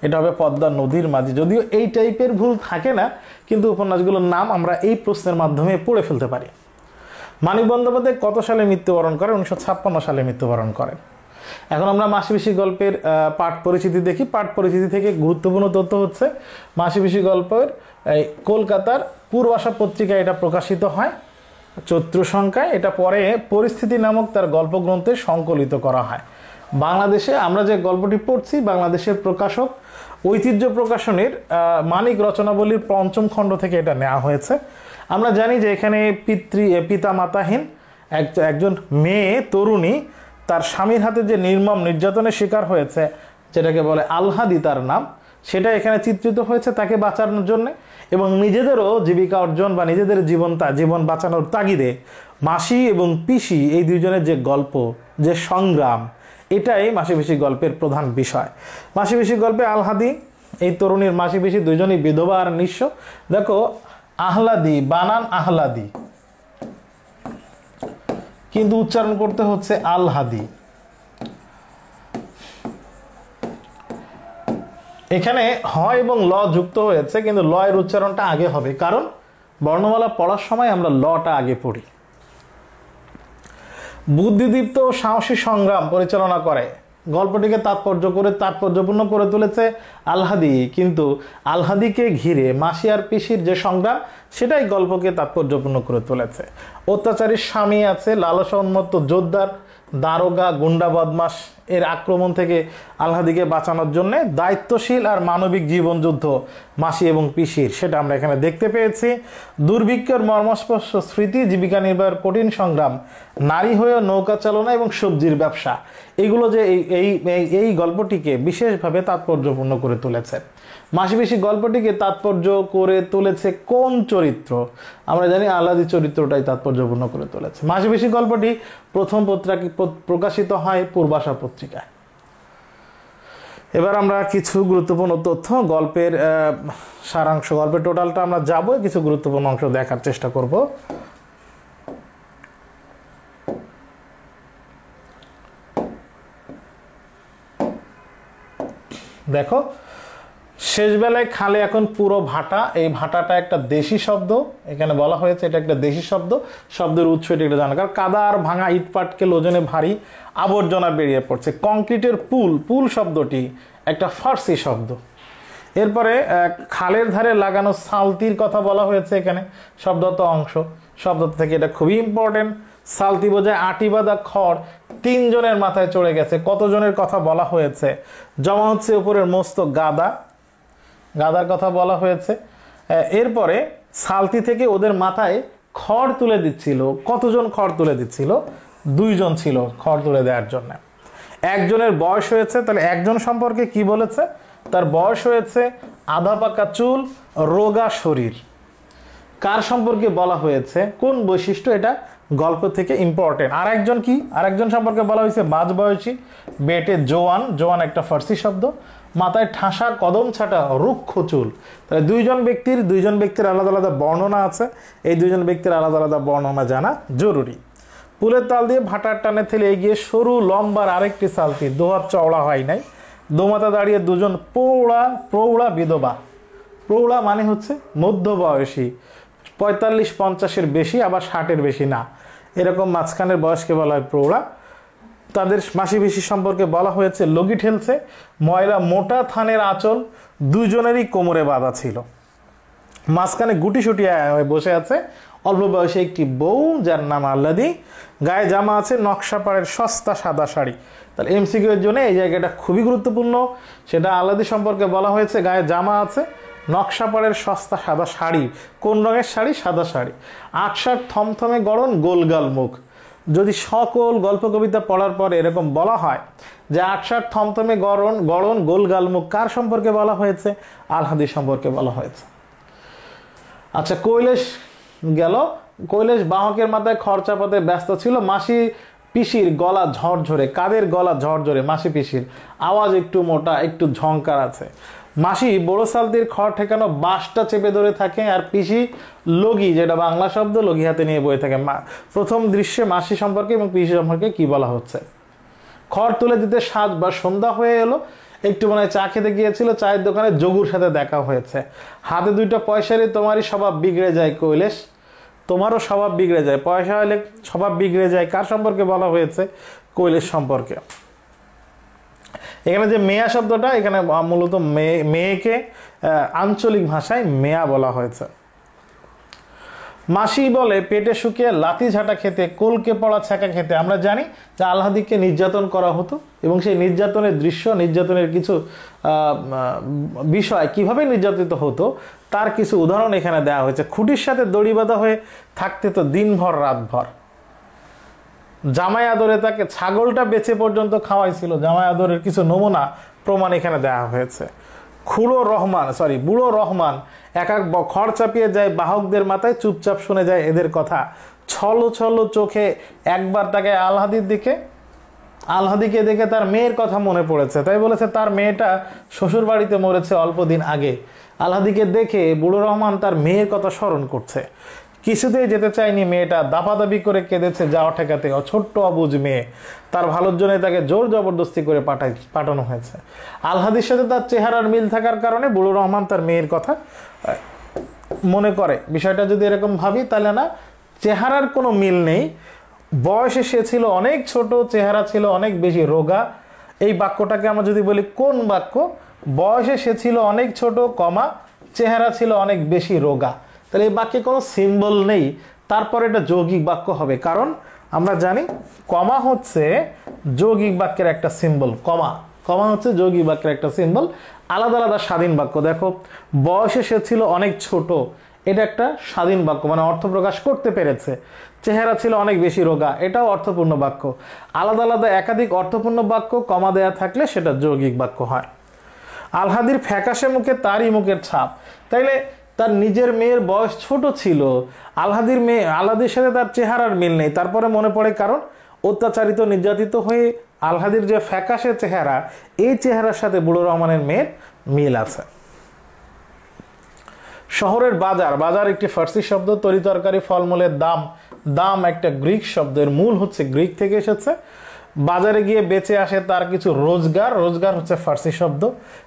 এটা হবে পদ্মা নদীর মাঝি। যদিও এই টাইপের ভুল থাকে না, কিন্তু উপন্যাসগুলোর নাম আমরা এই প্রশ্নের মাধ্যমে পড়ে ফেলতে পারি। মানিক বন্দ্যোপাধ্যায় কত সালে মৃত্যুবরণ করেন? 1956 সালে মৃত্যুবরণ করেন। এখন আমরা মাসিপিসি গল্পের পাঠ পরিচিতি দেখি। পাঠ পরিচিতি থেকে গুরুত্বপূর্ণ তথ্য হচ্ছে মাসিপিসি গল্পের কলকাতার পূর্বাশা পত্রিকায় এটা প্রকাশিত হয় চৈত্র সংখ্যায়। এটা পরে পরিস্থিতি নামক তার গল্পগ্রন্থে সংকলিত করা হয়। বাংলাদেশে আমরা যে গল্পটি পড়ছি, বাংলাদেশের প্রকাশক ঐতিহ্য প্রকাশনের মানিক রচনাবলীর 5ম খণ্ড থেকে এটা নেওয়া হয়েছে। আমরা জানি যে এখানে পিতা মাতাহীন একজন মেয়ে তরুণী তার স্বামীর হাতে যে নির্মম নির্যাতনের শিকার হয়েছে, যেটাকে বলে আলহাদি তার নাম, সেটা এখানে চিত্রিত হয়েছে তাকে বাঁচানোর জন্য, এবং নিজেদেরও জীবিকা অর্জন বা নিজেদের জীবন বাঁচানোর তাগিদে মাসি এবং পিসি এই দুইজনের যে গল্প, যে সংগ্রাম, এটাই মাসিপিসি গল্পের প্রধান বিষয়। মাসিপিসি গল্পে আলহাদি এই তরুণীর মাসি পিসি দুইজনই বিধবা আর নিঃস্ব। দেখো আহ্লাদি, বানান আহ্লাদি, কিন্তু উচ্চারণ করতে হচ্ছে আলহাদি। এখানে হ এবং ল যুক্ত হয়েছে, কিন্তু ল এর উচ্চারণটা আগে হবে, কারণ বর্ণমালা পড়ার সময় আমরা লটা আগে পড়ি। বুদ্ধিদীপ্ত ও সাহসী সংগ্রাম পরিচালনা করে গল্পটিকে তাৎপর্যপূর্ণ করে তুলেছে আলহাদি, কিন্তু আলহাদিকে ঘিরে মাসি আর পিসির যে সংগ্রাম, সেটাই গল্পকে তাৎপর্যপূর্ণ করে তুলেছে। অত্যাচারী স্বামী আছে, লালসা উন্মত্ত জোরদার দারোগা, গুন্ডা বদমাস এর আক্রমণ থেকে আলহাদিকে বাঁচানোর জন্য দায়িত্বশীল আর মানবিক জীবনযুদ্ধ মাসি এবং পিসির, সেটা আমরা এখানে দেখতে পেয়েছি। দুর্ভিক্ষের মর্মস্পর্শ স্মৃতি, জীবিকা নির্বাহের কঠিন সংগ্রাম, নারী হয়ে নৌকা চালনা এবং সবজির ব্যবসা, এগুলো যে এই গল্পটিকে বিশেষভাবে তাৎপর্যপূর্ণ করে তুলেছে। মাসিপিসি গল্পটিকে তাৎপর্য করে তুলেছে কোন চরিত্র? আমরা জানি আহ্লাদি চরিত্রটাই তাৎপর্যপূর্ণ করে তুলেছে। মাসিপিসি গল্পটি প্রথম প্রকাশিত হয় পূর্বাশা পত্রিকায়। এবার আমরা কিছু গুরুত্বপূর্ণ তথ্য, গল্পের সারাংশ, গল্পের টোটালটা আমরা যাব, কিছু গুরুত্বপূর্ণ অংশ দেখার চেষ্টা করব। দেখো শেষ বেলায় খালে এখন পুরো ভাটা, এই ভাটাটা একটা দেশি শব্দ, এখানে বলা হয়েছে এটা একটা দেশি শব্দ, শব্দের উৎস এটা একটা জানা, কারণ কাদা আর ভাঙা ইট পাটকেল ওজনে ভারী আবর্জনা বেরিয়ে পড়ছে। কংক্রিটের পুল শব্দটি একটা ফার্সি শব্দ। এরপরে খালের ধারে লাগানো সালতির কথা বলা হয়েছে এখানে, শব্দত অংশ, শব্দ থেকে এটা খুবই ইম্পর্টেন্ট। সালতি বোঝায় আটি বাঁধা খড় 3 জনের মাথায় চড়ে গেছে। কতজনের কথা বলা হয়েছে? জমা হচ্ছে উপরের মস্ত গাদার কথা বলা হয়েছে। এরপরে সালতি থেকে ওদের মাথায় খড় তুলে দিচ্ছিল। কতজন খড় তুলে দিচ্ছিল? 2 জন ছিল খড় তুলে দেওয়ার জন্য। একজনের বয়স হয়েছে, তাহলে একজন সম্পর্কে কি বলেছে? তার বয়স হয়েছে, আধা পাকা চুল, রোগা শরীর। কার সম্পর্কে বলা হয়েছে? কোন বৈশিষ্ট্য? এটা গল্প থেকে ইম্পর্টেন্ট। আরেকজন সম্পর্কে বলা হয়েছে মাঝবয়সী, বেটে জোয়ান একটা ফার্সি শব্দ, মাথায় ঠাসা কদম ছাটা রুক্ষ চুল। তাহলে 2 জন ব্যক্তির আলাদা আলাদা বর্ণনা আছে, এই 2 জন ব্যক্তির আলাদা আলাদা বর্ণনা জানা জরুরি। কুলের তাল দিয়ে ভাটার টানে ঠেলে এগিয়ে সরু লম্বার আরেকটি সালতি, দোহাত চওড়া হয় নাই, দোমাতা দাঁড়িয়ে দুজন প্রৌঢ়া বিধবা। প্রৌঢ়া মানে হচ্ছে মধ্যবয়সী, 45-50-এর বেশি, আবার 60-এর বেশি না, এরকম মাঝখানের বয়সকে বলা হয় প্রৌঢ়া। তাদের মাসি পিসি সম্পর্কে বলা হয়েছে লগি ঠেলছে, ময়লা মোটা থানের আঁচল দুজনেরই কোমরে বাঁধা ছিল। মাঝখানে গুটিসুটি হয়ে বসে আছে অল্প বয়সে একটি বউ, যার নাম আহ্লাদি। গায়ে জামা আছে নকশাপাড়ের সস্তা সাদা শাড়ি। তাহলে এমসিকিউ এর জন্য এই জায়গাটা খুবই গুরুত্বপূর্ণ। সেটা আহ্লাদি সম্পর্কে বলা হয়েছে গায়ে জামা আছে নকশাপাড়ের সস্তা সাদা শাড়ি। কোন রঙের শাড়ি? সাদা শাড়ি। আকসার থমথমে গড়ন, গোলগাল মুখ। যদি সকল গল্প কবিতা পড়ার পরে এরকম বলা হয় যে আকসার থমথমে গড়ন গোলগাল মুখ, কার সম্পর্কে বলা হয়েছে? আহ্লাদি সম্পর্কে বলা হয়েছে। আচ্ছা, কৈলাস গেল। কৈলাস বাহকের মাথায় খরচা পথে ব্যস্ত ছিল। মাসি পিসির গলা ঝরঝরে। কাদের গলা ঝরঝরে? মাসি পিসির। আওয়াজ একটু মোটা, একটু ঝংকার আছে। মাসি বড় সালতির খড় ঠেকানো বাঁশটা চেপে ধরে থাকে, আর পিসি লগি, যেটা বাংলা শব্দ, লগি হাতে নিয়ে বয়ে থাকে। প্রথম দৃশ্যে মাসি সম্পর্কে এবং পিসি সম্পর্কে কি বলা হচ্ছে? খড় তুলে দিতে সাজ বা সন্ধ্যা হয়ে এলো। একটু মনে হয় চা খেতে গিয়েছিল, চায়ের দোকানে যোগুর সাথে দেখা হয়েছে। হাতে 2টা পয়সা রে তোমারই স্বভাব বিগড়ে যায় কৈলাস। তোমারও স্বভাব বিগড়ে যায়, পয়সা হলে স্বভাব বিগড়ে যায়। কার সম্পর্কে বলা হয়েছে? কৈলাস সম্পর্কে। এখানে যে মেয়া শব্দটা, এখানে মূলত মেয়েকে আঞ্চলিক ভাষায় মেয়া বলা হয়েছে। মাসি বলে পেটে শুকিয়ে লাথি ঝাঁটা খেতে, কলকে পড়া ছ্যাঁকা খেতে। আমরা জানি যে আহ্লাদিকে নির্যাতন করা হতো এবং সেই নির্যাতনের দৃশ্য, নির্যাতনের কিছু বিষয়, কিভাবে নির্যাতিত হতো তার কিছু উদাহরণ এখানে দেওয়া হয়েছে। খুঁটির সাথে দড়ি বাঁধা হয়ে থাকতে তো দিনভর রাতভর। জামাই আদরে তাকে ছাগলটা বেচে পর্যন্ত খাওয়াইছিল। জামাই আদরের কিছু নমুনা প্রমাণ এখানে দেওয়া হয়েছে। বুড়ো রহমান এক খড় চাপিয়ে যায় বাহকদের মাথায়, চুপচাপ শুনে যায় এদের কথা। ছলো চোখে একবার তাকে আহ্লাদিকে দেখে তার মেয়ের কথা মনে পড়েছে, তাই বলেছে তার মেয়েটা শ্বশুর বাড়িতে মরেছে অল্প দিন আগে। আহ্লাদিকে দেখে বুড়ো রহমান তার মেয়ের কথা স্মরণ করছে। কিছুতেই যেতে চায়নি মেয়েটা, দাপাদাপি করে কেঁদেছে যাওয়া ঠেকাতে। ছোট্ট অবুঝ মেয়ে, তার ভালোর জন্য তাকে জোর জবরদস্তি করে পাঠানো হয়েছে। আহ্লাদির সাথে তার চেহারার মিল থাকার কারণে বুড়ো রহমান তার মেয়ের কথা মনে করে। বিষয়টা যদি এরকম ভাবি তাহলে না, চেহারার কোনো মিল নেই। বয়সে সে ছিল অনেক ছোট, চেহারা ছিল অনেক বেশি রোগা। এই বাক্যটাকে আমরা যদি বলি কোন বাক্য? বয়সে সে ছিল অনেক ছোট, চেহারা ছিল অনেক বেশি রোগা। তাহলে এই বাক্যে কোনো সিম্বল নেই, তারপর এটা যৌগিক বাক্য হবে। কারণ আমরা জানি কমা হচ্ছে যৌগিক বাক্যের একটা সিম্বল। কমা হচ্ছে যৌগিক বাক্যের একটা সিম্বল। আলাদা আলাদা স্বাধীন বাক্য। দেখো, বয়সে সে ছিল অনেক ছোট, এটা একটা স্বাধীন বাক্য, মানে অর্থ প্রকাশ করতে পেরেছে। চেহারা ছিল অনেক বেশি রোগা, এটাও অর্থপূর্ণ বাক্য। আলাদা আলাদা একাধিক অর্থপূর্ণ বাক্য কমা দেয়া থাকলে সেটা যৌগিক বাক্য হয়। আহ্লাদির ফ্যাকাশে মুখে তারই মুখের ছাপ। তাইলে তার নিজের মেয়ের বয়স ছোট ছিল, আহ্লাদির সাথে তার চেহারার মিল নেই। তারপরে মনে পড়ে কারণ অত্যাচারিত, নির্যাতিত হয়ে আহ্লাদির যে ফ্যাকাশে চেহারা, এই চেহারার সাথে বুড়ো রহমানের মেয়ের মিল আছে। শহরের বাজার একটি ফার্সি শব্দ। তরিতরকারি, ফলমূলের দাম একটা গ্রিক শব্দ, এর মূল হচ্ছে গ্রিক থেকে এসেছে। বাজারে গিয়ে বেঁচে আসে তার কিছু রোজগার হচ্ছে ফার্সি শব্দ।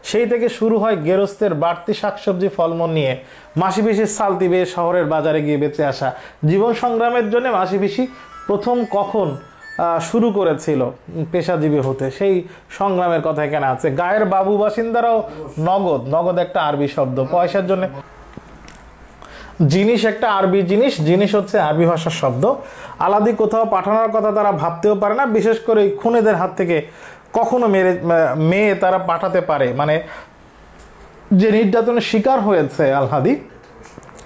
সেই থেকে শুরু হয় গেরস্তের বাড়তি শাকসবজি ফলমূল নিয়ে মাসি পিসির সালতি বেয়ে শহরের বাজারে গিয়ে বেঁচে আসা। জীবন সংগ্রামের জন্য মাসি পিসি প্রথম কখন শুরু করেছিল পেশাজীবী হতে, সেই সংগ্রামের কথা এখানে আছে। গায়ের বাবু বাসিন্দারাও নগদ একটা আরবি শব্দ, পয়সার জন্য। জিনিস একটা আরবি জিনিস হচ্ছে আরবি ভাষার শব্দ। আহ্লাদি কোথাও পাঠানোর কথা তারা ভাবতেও পারে না, বিশেষ করে খুনেদের হাত থেকে কখনো মেয়ে তারা পাঠাতে পারে, মানে যে নির্যাতনের শিকার হয়েছে আহ্লাদি,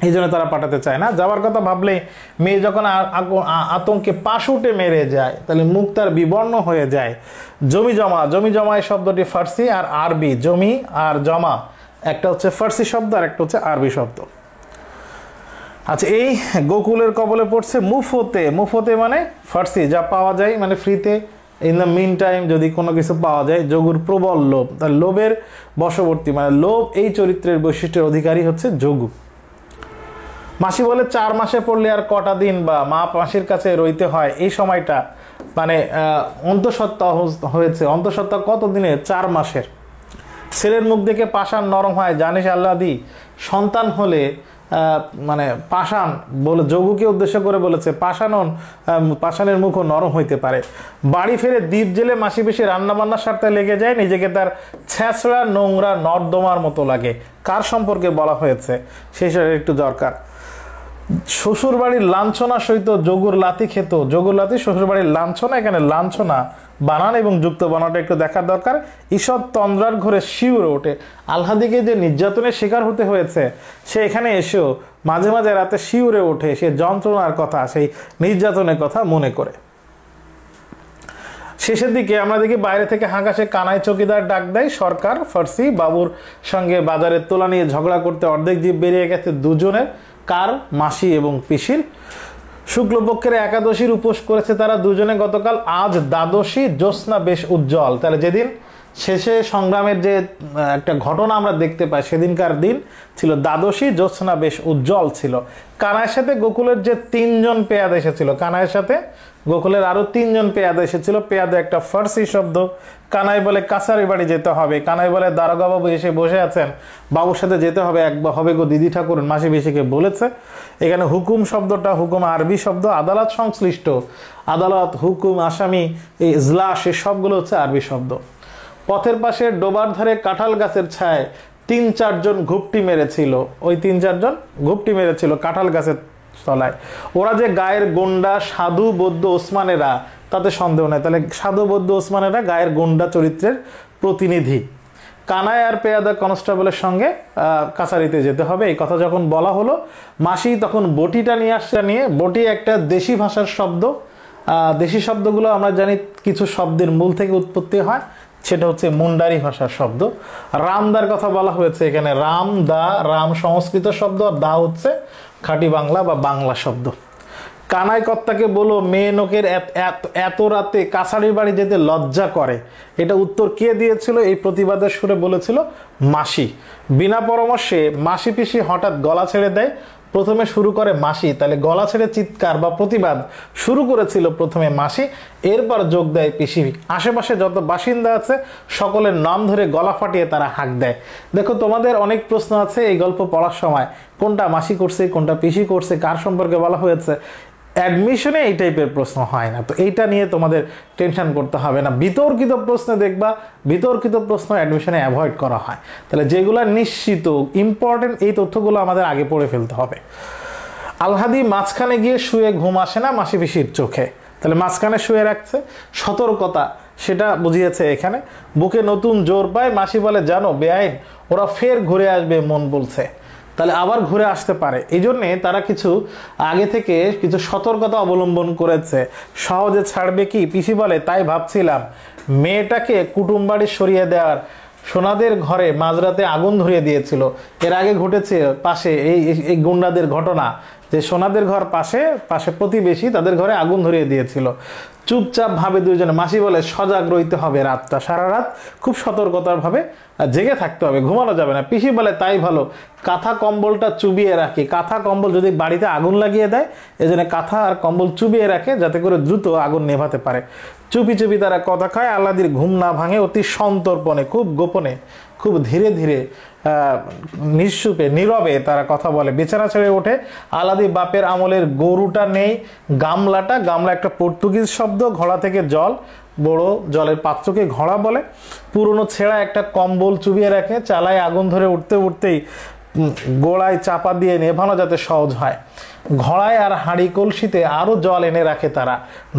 এই জন্য তারা পাঠাতে চায় না। যাওয়ার কথা ভাবলেই মেয়ে যখন আতঙ্কে পাশুটে মেরে যায়, তাহলে মুখ তার বিবর্ণ হয়ে যায়। জমি জমা এই শব্দটি ফার্সি আর আরবি। জমি আর জমা একটা হচ্ছে ফার্সি শব্দ আর একটা হচ্ছে আরবি শব্দ। আচ্ছা, এই গোকুলের কবলে পড়ছে মুফতে মানে ফার্সি, যা পাওয়া যায় মানে ফ্রিতে, ইন দ্য মিন টাইম যদি কোনো কিছু পাওয়া যায়। যোগুর প্রবল লোভ, তার লোভের বশবর্তী, মানে লোভ এই চরিত্রের বৈশিষ্ট্যের অধিকারী হচ্ছে যোগু। মাসি বলে 4 মাসে পড়লে আর কটা দিন বা মা মাসির কাছে রইতে হয়, এই সময়টা মানে অন্তঃসত্ত্বা হয়েছে, অন্তঃসত্ত্বা কত দিনে? 4 মাসের। ছেলের মুখ দেখে পাষাণ নরম হয়, জানিস আল্লাদি? সন্তান হলে মানে পাষাণ বলে যোগুকে উদ্দেশ্য করে বলেছে, পাষাণের মুখও নরম হইতে পারে। বাড়ি ফিরে দ্বীপ জেলে মাসি বেশি রান্নাবান্নার স্বার্থে লেগে যায়, নিজেকে তার ছেঁচড়া নোংরা নর্দমার মতো লাগে। কার সম্পর্কে বলা হয়েছে সেই সাথে একটু দরকার। শ্বশুর বাড়ির লাঞ্ছনা সহিত যোগুর লাথি খেত। যোগুর লাথি শ্বশুর বাড়ির লাঞ্ছনা, এখানে লাঞ্ছনা বানান এবং যুক্ত বানানটা একটু দেখার দরকার। ঈষৎ তন্দ্রার ঘরে শিউরে ওঠে। আল্লাদিকে যে নির্যাতনের শিকার হতে হয়েছে সে এখানে এসেও মাঝে মাঝে রাতে শিউরে ওঠে, সে যন্ত্রণার কথা, সেই নির্যাতনের কথা মনে করে। শেষের দিকে আমরা দেখি বাইরে থেকে হাঁকাশে কানাই চৌকিদার ডাক দেয়। সরকার ফার্সি বাবুর সঙ্গে বাজারের তোলা নিয়ে ঝগড়া করতে অর্ধেক জীব বেরিয়ে গেছে দুজনের। কার? মাসি এবং পিসির। শুক্লপক্ষের একাদশীর উপোস করেছে তারা দুজনে গতকাল। আজ দ্বাদশী, জ্যোৎস্না বেশ উজ্জ্বল। তাহলে যেদিন শেষে সংগ্রামের যে একটা ঘটনা আমরা দেখতে পাই সেদিনকার দিন ছিল দ্বাদশী, জ্যোৎস্না বেশ উজ্জ্বল ছিল। কানাইয়ের সাথে গোকুলের যে 3 জন পেয়াদা এসেছিল, কানাইয়ের সাথে গোকুলের আরো 3 জন পেয়াদা এসেছিল। পেয়াদা একটা ফার্সি শব্দ। কানাই বলে কাছারি বাড়ি যেতে হবে, কানাই বলে দারোগা বাবু এসে বসে আছেন, বাবুর সাথে যেতে হবে, একবার হবে গো দিদি ঠাকুর মাসি বেশিকে বলেছে। এখানে হুকুম শব্দটা, হুকুম আরবি শব্দ, আদালত সংশ্লিষ্ট, আদালত, হুকুম, আসামি, এই ইজলাস, এই সবগুলো হচ্ছে আরবি শব্দ। পথের পাশে ডোবার ধারে কাঁঠাল গাছের ছায় 3-4 জন ঘুপটি মেরেছিল। ওই 3-4 জন ঘুপটি মেরেছিল কাঁঠাল গাছের তলায়। ওরা যে গায়ের গোন্ডা সাধু বৌদ্ধ ওসমানেরা তাতে সন্দেহ নেই। তাহলে সাধু বৌদ্ধ ওসমানেরা গায়ের গোন্ডা চরিত্রের প্রতিনিধি। কানাই আর পেয়াদা কনস্টেবলের সঙ্গে কাছারিতে যেতে হবে, এই কথা যখন বলা হলো মাসি তখন বটিটা নিয়ে আসছে। নিয়ে বটি একটা দেশি ভাষার শব্দ। দেশি শব্দগুলো আমরা জানি কিছু শব্দের মূল থেকে উৎপত্তি হয়, সেটা হচ্ছে মুন্ডারি ভাষার শব্দ। রামদার কথা বলা হয়েছে এখানে। রাম দা, রাম সংস্কৃত শব্দ, আর দা হচ্ছে খাঁটি বাংলা বা বাংলা শব্দ। কানাই কর্তাকে বলো মেয়ে নোকের এত রাতে কাছারির বাড়ি যেতে লজ্জা করে। এটা উত্তর কে দিয়েছিল? এই প্রতিবাদের সুরে বলেছিল মাসি। বিনা পরামর্শে মাসি পিসি হঠাৎ গলা ছেড়ে দেয়। প্রথমে শুরু করে মাসি, তাহলে গলা ছেড়ে চিৎকার বা প্রতিবাদ শুরু করেছিল প্রথমে মাসি, এরপর যোগ দেয় পিসি। আশেপাশে যত বাসিন্দা আছে সকলের নাম ধরে গলা ফাটিয়ে তারা হাঁক দেয়। দেখো তোমাদের অনেক প্রশ্ন আছে এই গল্প পড়ার সময়, কোনটা মাসি করছে, কোনটা পিসি করছে, কার সম্পর্কে বলা হয়েছে। অ্যাডমিশনে এই টাইপের প্রশ্ন হয় না, তো এইটা নিয়ে তোমাদের টেনশন করতে হবে না। বিতর্কিত প্রশ্নে দেখবা, বিতর্কিত প্রশ্ন অ্যাডমিশনে অ্যাভয়েড করা হয়। তাহলে যেগুলো নিশ্চিত ইম্পর্টেন্ট এই তথ্যগুলো আমাদের আগে পড়ে ফেলতে হবে। আলহাদি মাঝখানে গিয়ে শুয়ে ঘুম আসে না মাসি পিসির চোখে। তাহলে মাঝখানে শুয়ে রাখছে, সতর্কতা সেটা বুঝিয়েছে এখানে। বুকে নতুন জোর পায়, মাসি বলে জানো বেআইন ওরা ফের ঘুরে আসবে, মন বলছে। তাহলে আবার ঘুরে আসতে পারে, এই জন্যে তারা কিছু আগে থেকে কিছু সতর্কতা অবলম্বন করেছে। সহজে ছাড়বে কি? পিসি বলে তাই ভাবছিলাম মেয়েটাকে কুটুম বাড়ি সরিয়ে দেওয়ার। সোনাদের ঘরে মাঝরাতে আগুন ধরিয়ে দিয়েছিল। এর আগে ঘটেছে পাশে এই গুন্ডাদের ঘটনা, যে সোনাদের ঘর পাশে পাশে প্রতিবেশী, তাদের ঘরে আগুন ধরিয়ে দিয়েছিল। চুপচাপ ভাবে দুইজনে। মাসি বলে সজাগ রইতে হবে রাতটা, সারা রাত খুব সতর্কতার ভাবে জেগে থাকতে হবে, ঘুমানো যাবে না। পিসি বলে তাই ভালো, কাঁথা কম্বলটা চুবিয়ে রাখি। কাঁথা কম্বল যদি বাড়িতে আগুন লাগিয়ে দেয়, এজন্য কাঁথা আর কম্বল চুবিয়ে রাখে যাতে করে দ্রুত আগুন নেভাতে পারে। চুপি চুপি তারা কথা খায়, আল্লাদির ঘুম না ভাঙে। অতি সন্তর্পণে, খুব গোপনে, খুব ধীরে ধীরে নিঃসুপে নীরবে তারা কথা বলে। বিছানা ছেড়ে ওঠে। আলাদি বাপের আমলের গরুটা নেই, গামলাটা, গামলা একটা পর্তুগিজ শব্দ, ঘোড়া থেকে জল, বড় জলের পাত্রকে ঘোড়া বলে। পুরনো ছেঁড়া একটা কম্বল চুবিয়ে রাখে, চালায় আগুন ধরে উঠতে উঠতেই গোড়ায় চাপা দিয়ে নেভানো যাতে সহজ হয়। ঘোড়ায় আর হাঁড়ি কলসিতে আরো জল এনে রাখে তারা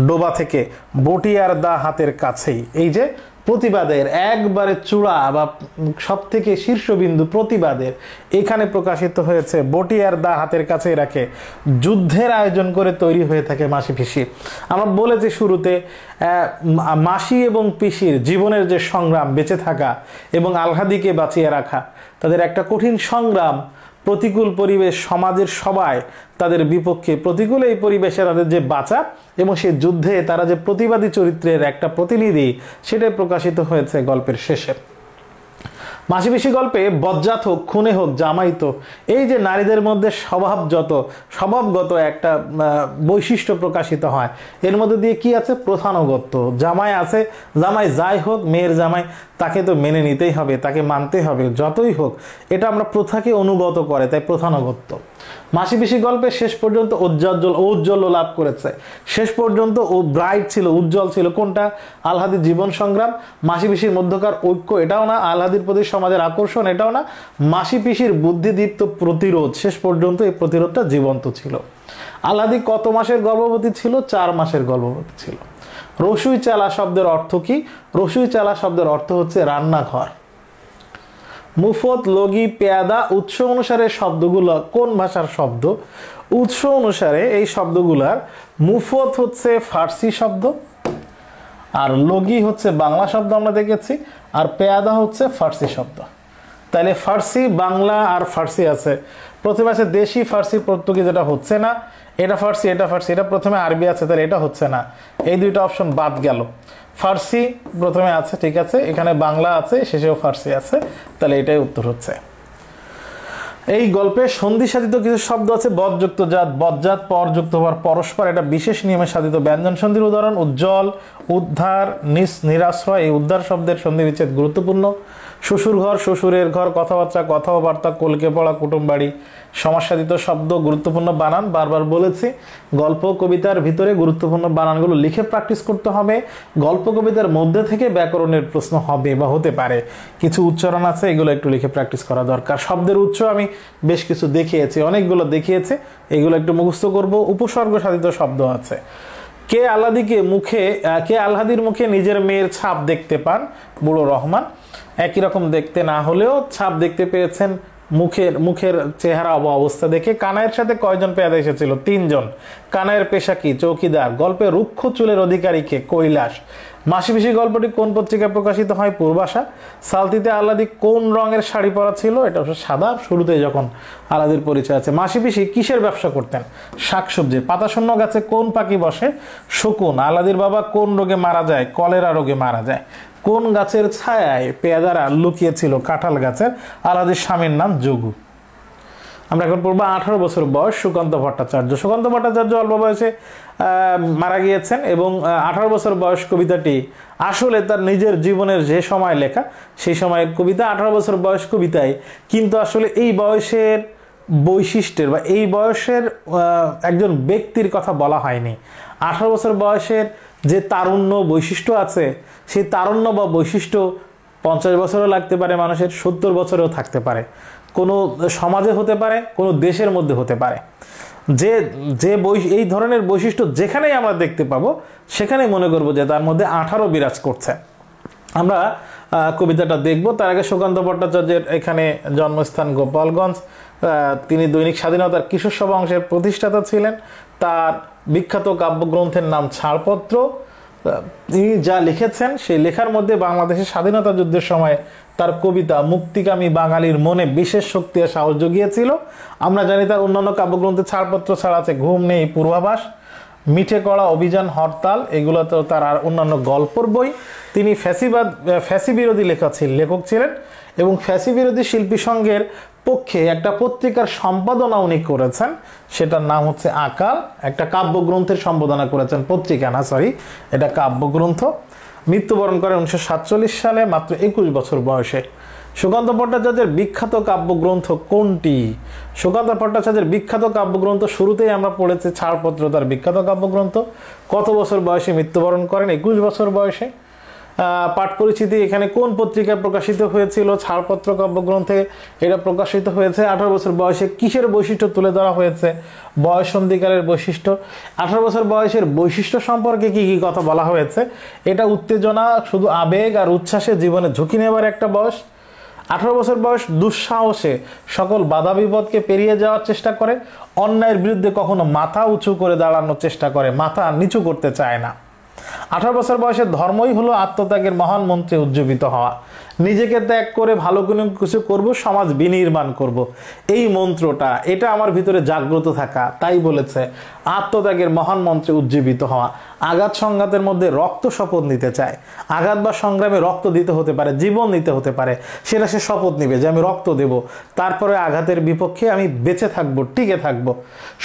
ডোবা থেকে, বটি আর দা হাতের কাছেই। এই যে প্রতিবাদের একবারে চূড়া বা সব থেকে শীর্ষবিন্দু প্রতিবাদের এখানে প্রকাশিত হয়েছে। বটি আর দা হাতের কাছেই রাখে। যুদ্ধের আয়োজন করে তৈরি হয়ে থাকে মাসি পিসি। আমরা বলেছি শুরুতে মাসি এবং পিসির জীবনের যে সংগ্রাম, বেঁচে থাকা এবং আলহাদিকে বাঁচিয়ে রাখা, তাদের একটা কঠিন সংগ্রাম। প্রতিকূল পরিবেশ, সমাজের সবাই তাদের বিপক্ষে, প্রতিকূল এই পরিবেশে তাদের যে বাঁচা এবং সেই যুদ্ধে তারা যে প্রতিবাদী চরিত্রের একটা প্রতিনিধি, সেটাই প্রকাশিত হয়েছে গল্পের শেষে। মাসিপিসি গল্পে বজ্জাত হোক, খুনে হোক, জামাইতো, এই যে নারীদের মধ্যে স্বভাবগত একটা বৈশিষ্ট্য প্রকাশিত হয়, এর মধ্যে দিয়ে কি আছে? প্রথানুগত্য। জামাই আছে, জামাই যাই হোক, মেয়ের জামাই, তাকে তো মেনে নিতেই হবে, তাকে মানতে হবে যতই হোক, এটা আমরা প্রথাকে অনুগত করে, তাই প্রথানুগত্য। মাসিপিসি গল্পে শেষ পর্যন্ত ঔজ্জ্বল্য লাভ করেছে, শেষ পর্যন্ত ও ব্রাইট ছিল, উজ্জ্বল ছিল। কোনটা? আলহাদির জীবন সংগ্রাম। মাসিপিসির মধ্যকার ঐক্য এটাও না, আলহাদির প্রতি সমাজের আকর্ষণ এটাও না, মাসিপিসির বুদ্ধিদীপ্ত প্রতিরোধ, শেষ পর্যন্ত এই প্রতিরোধটা জীবন্ত ছিল। আলহাদি কত মাসের গর্ভবতী ছিল? 4 মাসের গর্ভবতী ছিল। রসুই চালা শব্দের অর্থ কি? রসুই চালা শব্দের অর্থ হচ্ছে রান্নাঘর। মুফত, লগি, পেয়াদা, উৎস অনুসারে শব্দগুলো কোন ভাষার শব্দ? উৎস অনুসারে এই শব্দগুলার মুফত হচ্ছে ফার্সি শব্দ, আর লগি হচ্ছে বাংলা শব্দ আমরা দেখেছি, আর পেয়াদা হচ্ছে ফার্সি শব্দ। তাহলে ফার্সি, বাংলা আর ফার্সি আছে। প্রথমে আছে দেশি ফার্সি পর্তুগিজ, এটা হচ্ছে না। এটা ফার্সি, এটা ফার্সি, এটা প্রথমে আরবি আছে, তাহলে এটা হচ্ছে না। এই দুইটা অপশন বাদ গেল। ফার্সি প্রথমে আছে, ঠিক আছে, এখানে বাংলা আছে, শেষেও ফার্সি আছে, তাহলে এটাই উত্তর হচ্ছে। এই গল্পে সন্ধি সাধিত কিছু শব্দ আছে। বদযুক্ত জাত, বজ্জাত, পরযুক্ত হওয়ার পরস্পর, এটা বিশেষ নিয়মে সাধিত ব্যঞ্জন সন্ধির উদাহরণ। উজ্জ্বল, উদ্ধার, নিরাশ্রয়, এই উদ্ধার শব্দের সন্ধি বিচ্ছেদ গুরুত্বপূর্ণ। শ্বশুর ঘর, শ্বশুরের ঘর, কথাবার্তা, কলকে পড়া, কুটুম বাড়ি, সমাজসাধিত শব্দ, গুরুত্বপূর্ণ বানান, বারবার বলেছি। গল্প কবিতার ভিতরে গুরুত্বপূর্ণ বানানগুলো লিখে প্র্যাকটিস করতে হবে। গল্প কবিতার মধ্যে থেকে ব্যাকরণের প্রশ্ন হবে বা হতে পারে, কিছু উচ্চারণ আছে, এগুলো একটু লিখে প্র্যাকটিস করা দরকার। শব্দের উৎস আমি বেশ কিছু দেখিয়েছি, অনেকগুলো দেখিয়েছি, এগুলো একটু মুখস্থ করব। উপসর্গ সাধিত শব্দ আছে। কে আলহাদির মুখে নিজের মেয়ের ছাপ দেখতে পান? বুড়ো রহমান। একই রকম দেখতে না হলেও ছাপ দেখতে পেয়েছেন মুখের চেহারা অবস্থা দেখে। কানাইয়ের সাথে কয়জন পেয়াদা এসেছিল? 3 জন। কানাইয়ের পেশা কি? চৌকিদার। গল্পে রুক্ষ চুলের অধিকারী কে? কৈলাস। মাসিপিসি গল্পটি কোন পত্রিকায় প্রকাশিত হয়? পূর্বাশা। সালতিতে আলাদি কোন রঙের শাড়ি পরা ছিল? এটা হচ্ছে সাদা, শুরুতে যখন আলাদির পরিচয় আছে। মাসিপিসি কিসের ব্যবসা করতেন? শাকসবজির। পাতাশূন্য গাছে কোন পাখি বসে? শকুন। আলাদির বাবা কোন রোগে মারা যায়? কলেরা রোগে মারা যায়। কোন গাছের ছায়ায় পেয়াদারা লুকিয়েছিল? কাঁঠাল গাছের। আলাদির স্বামীর নাম যোগু। আমরা এখন পড়বো 18 বছর বয়স সুকান্ত ভট্টাচার্য। সুকান্ত ভট্টাচার্য অল্প বয়সে মারা গিয়েছেন এবং 18 বছর বয়স কবিতাটি আসলে তার নিজের জীবনের যে সময় লেখা, সেই সময়ের কবিতা। 18 বছর বয়স কবিতায় কিন্তু আসলে এই বয়সের বৈশিষ্ট্যের বা এই বয়সের একজন ব্যক্তির কথা বলা হয়নি। 18 বছর বয়সের যে তারুণ্য বৈশিষ্ট্য আছে, সেই তারুণ্য বা বৈশিষ্ট্য 50 বছরও লাগতে পারে, মানুষের 70 বছরেও থাকতে পারে, কোনো সমাজে হতে পারে, কোনো দেশের মধ্যে হতে পারে। এই ধরনের বৈশিষ্ট্য যেখানেই আমরা দেখতে পাবো, সেখানেই মনে করব যে তার মধ্যে 18 বিরাজ করছে। আমরা কবিতাটা দেখব। তার আগে সুকান্ত ভট্টাচার্যের এখানে জন্মস্থান গোপালগঞ্জ। তিনি দৈনিক স্বাধীনতার কিশোর সভা অংশের প্রতিষ্ঠাতা ছিলেন। তার বিখ্যাত কাব্যগ্রন্থের নাম ছাড়পত্র। তিনি যা লিখেছেন সেই লেখার মধ্যে বাংলাদেশের স্বাধীনতা যুদ্ধের সময় তার কবিতা মুক্তিকামী বাঙালির মনে বিশেষ শক্তি আর সাহস জুগিয়েছিল। আমরা জানি তার অন্যান্য কাব্যগ্রন্থে ছাড়পত্র ছাড়া আছে ঘুম নেই, পূর্বাভাস, মিঠে কড়া, অভিযান, হরতাল, এগুলো তো তার আর অন্যান্য গল্পর বই। তিনি ফ্যাসি বিরোধী লেখক ছিলেন এবং ফ্যাসি বিরোধী শিল্পী সংঘের পক্ষে একটা পত্রিকার সম্পাদনা উনি করেছেন, সেটার নাম হচ্ছে আকাল। একটা কাব্যগ্রন্থের সম্পাদনা করেছেন, পত্রিকা না, সরি, এটা কাব্যগ্রন্থ। মৃত্যুবরণ করেন 1947 সালে, মাত্র 21 বছর বয়সে। সুকান্ত ভট্টাচার্যের বিখ্যাত কাব্যগ্রন্থ কোনটি? সুকান্ত ভট্টাচার্যের বিখ্যাত কাব্যগ্রন্থ শুরুতেই আমরা পড়েছি ছাড়পত্র, তার বিখ্যাত কাব্যগ্রন্থ। কত বছর বয়সে মৃত্যুবরণ করেন? 21 বছর বয়সে। পাঠ পরিচিতি এখানে কোন পত্রিকায় প্রকাশিত হয়েছিল? ছাড়পত্র কাব্যগ্রন্থে এটা প্রকাশিত হয়েছে। 18 বছর বয়সে কিসের বৈশিষ্ট্য তুলে ধরা হয়েছে? বয়সন্ধিকালের বৈশিষ্ট্য। 18 বছর বয়সের বৈশিষ্ট্য সম্পর্কে কি কি কথা বলা হয়েছে? এটা উত্তেজনা, শুধু আবেগ আর উচ্ছ্বাসে জীবনে ঝুঁকি নেবার একটা বয়স। 18 বছর বয়স দুঃসাহসে সকল বাধা বিপদকে পেরিয়ে যাওয়ার চেষ্টা করে, অন্যায়ের বিরুদ্ধে কখনো মাথা উঁচু করে দাঁড়ানোর চেষ্টা করে, মাথা নিচু করতে চায় না। 18 বছর বয়সে ধর্মই হলো আত্মত্যাগের মহান মন্ত্রে উজ্জীবিত হওয়া। নিজেকে ত্যাগ করে ভালো কোনো কিছু করব, সমাজ বিনির্মাণ করব, এই মন্ত্রটা এটা আমার ভিতরে জাগ্রত থাকা। তাই বলেছে আত্মত্যাগের মহান মন্ত্রে উজ্জীবিত হওয়া। আঘাত সংঘাতের মধ্যে রক্ত শপথ নিতে চায়। আঘাত বা সংগ্রামে রক্ত দিতে হতে পারে, জীবন দিতে হতে পারে, সেটা সে শপথ নিবে যে আমি রক্ত দেব, তারপরে আঘাতের বিপক্ষে আমি বেঁচে থাকব, টিকে থাকব।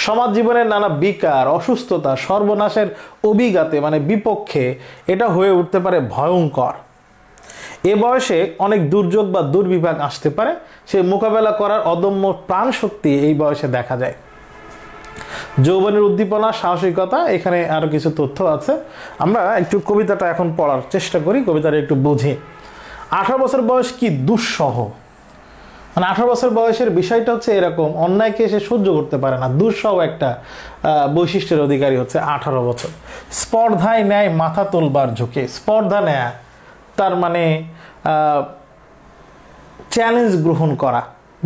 সমাজ জীবনের নানা বিকার, অসুস্থতা, সর্বনাশের অভিঘাতে মানে বিপক্ষে এটা হয়ে উঠতে পারে ভয়ঙ্কর। এ বয়সে অনেক দুর্যোগ বা দুর্বিপাক আসতে পারে, সে মোকাবেলা করার অদম্য প্রাণ শক্তি এই বয়সে দেখা যায়। যৌবনের উদ্দীপনা, সাহসিকতা, এখানে আরো কিছু তথ্য আছে। আমরা একটু কবিতাটা এখন পড়ার চেষ্টা করি, কবিতাটা একটু বুঝি। 18 বছর বয়স কি দুঃসহ, মানে 18 বছর বয়সের বিষয়টা হচ্ছে এরকম, অন্যায়কে সে সহ্য করতে পারে না, দুঃসহ একটা বৈশিষ্ট্যের অধিকারী হচ্ছে 18 বছর। স্পর্ধায় ন্যায় মাথা তোলবার ঝুঁকে, স্পর্ধা নেয়া তার মানে চ্যালেঞ্জ গ্রহণ করা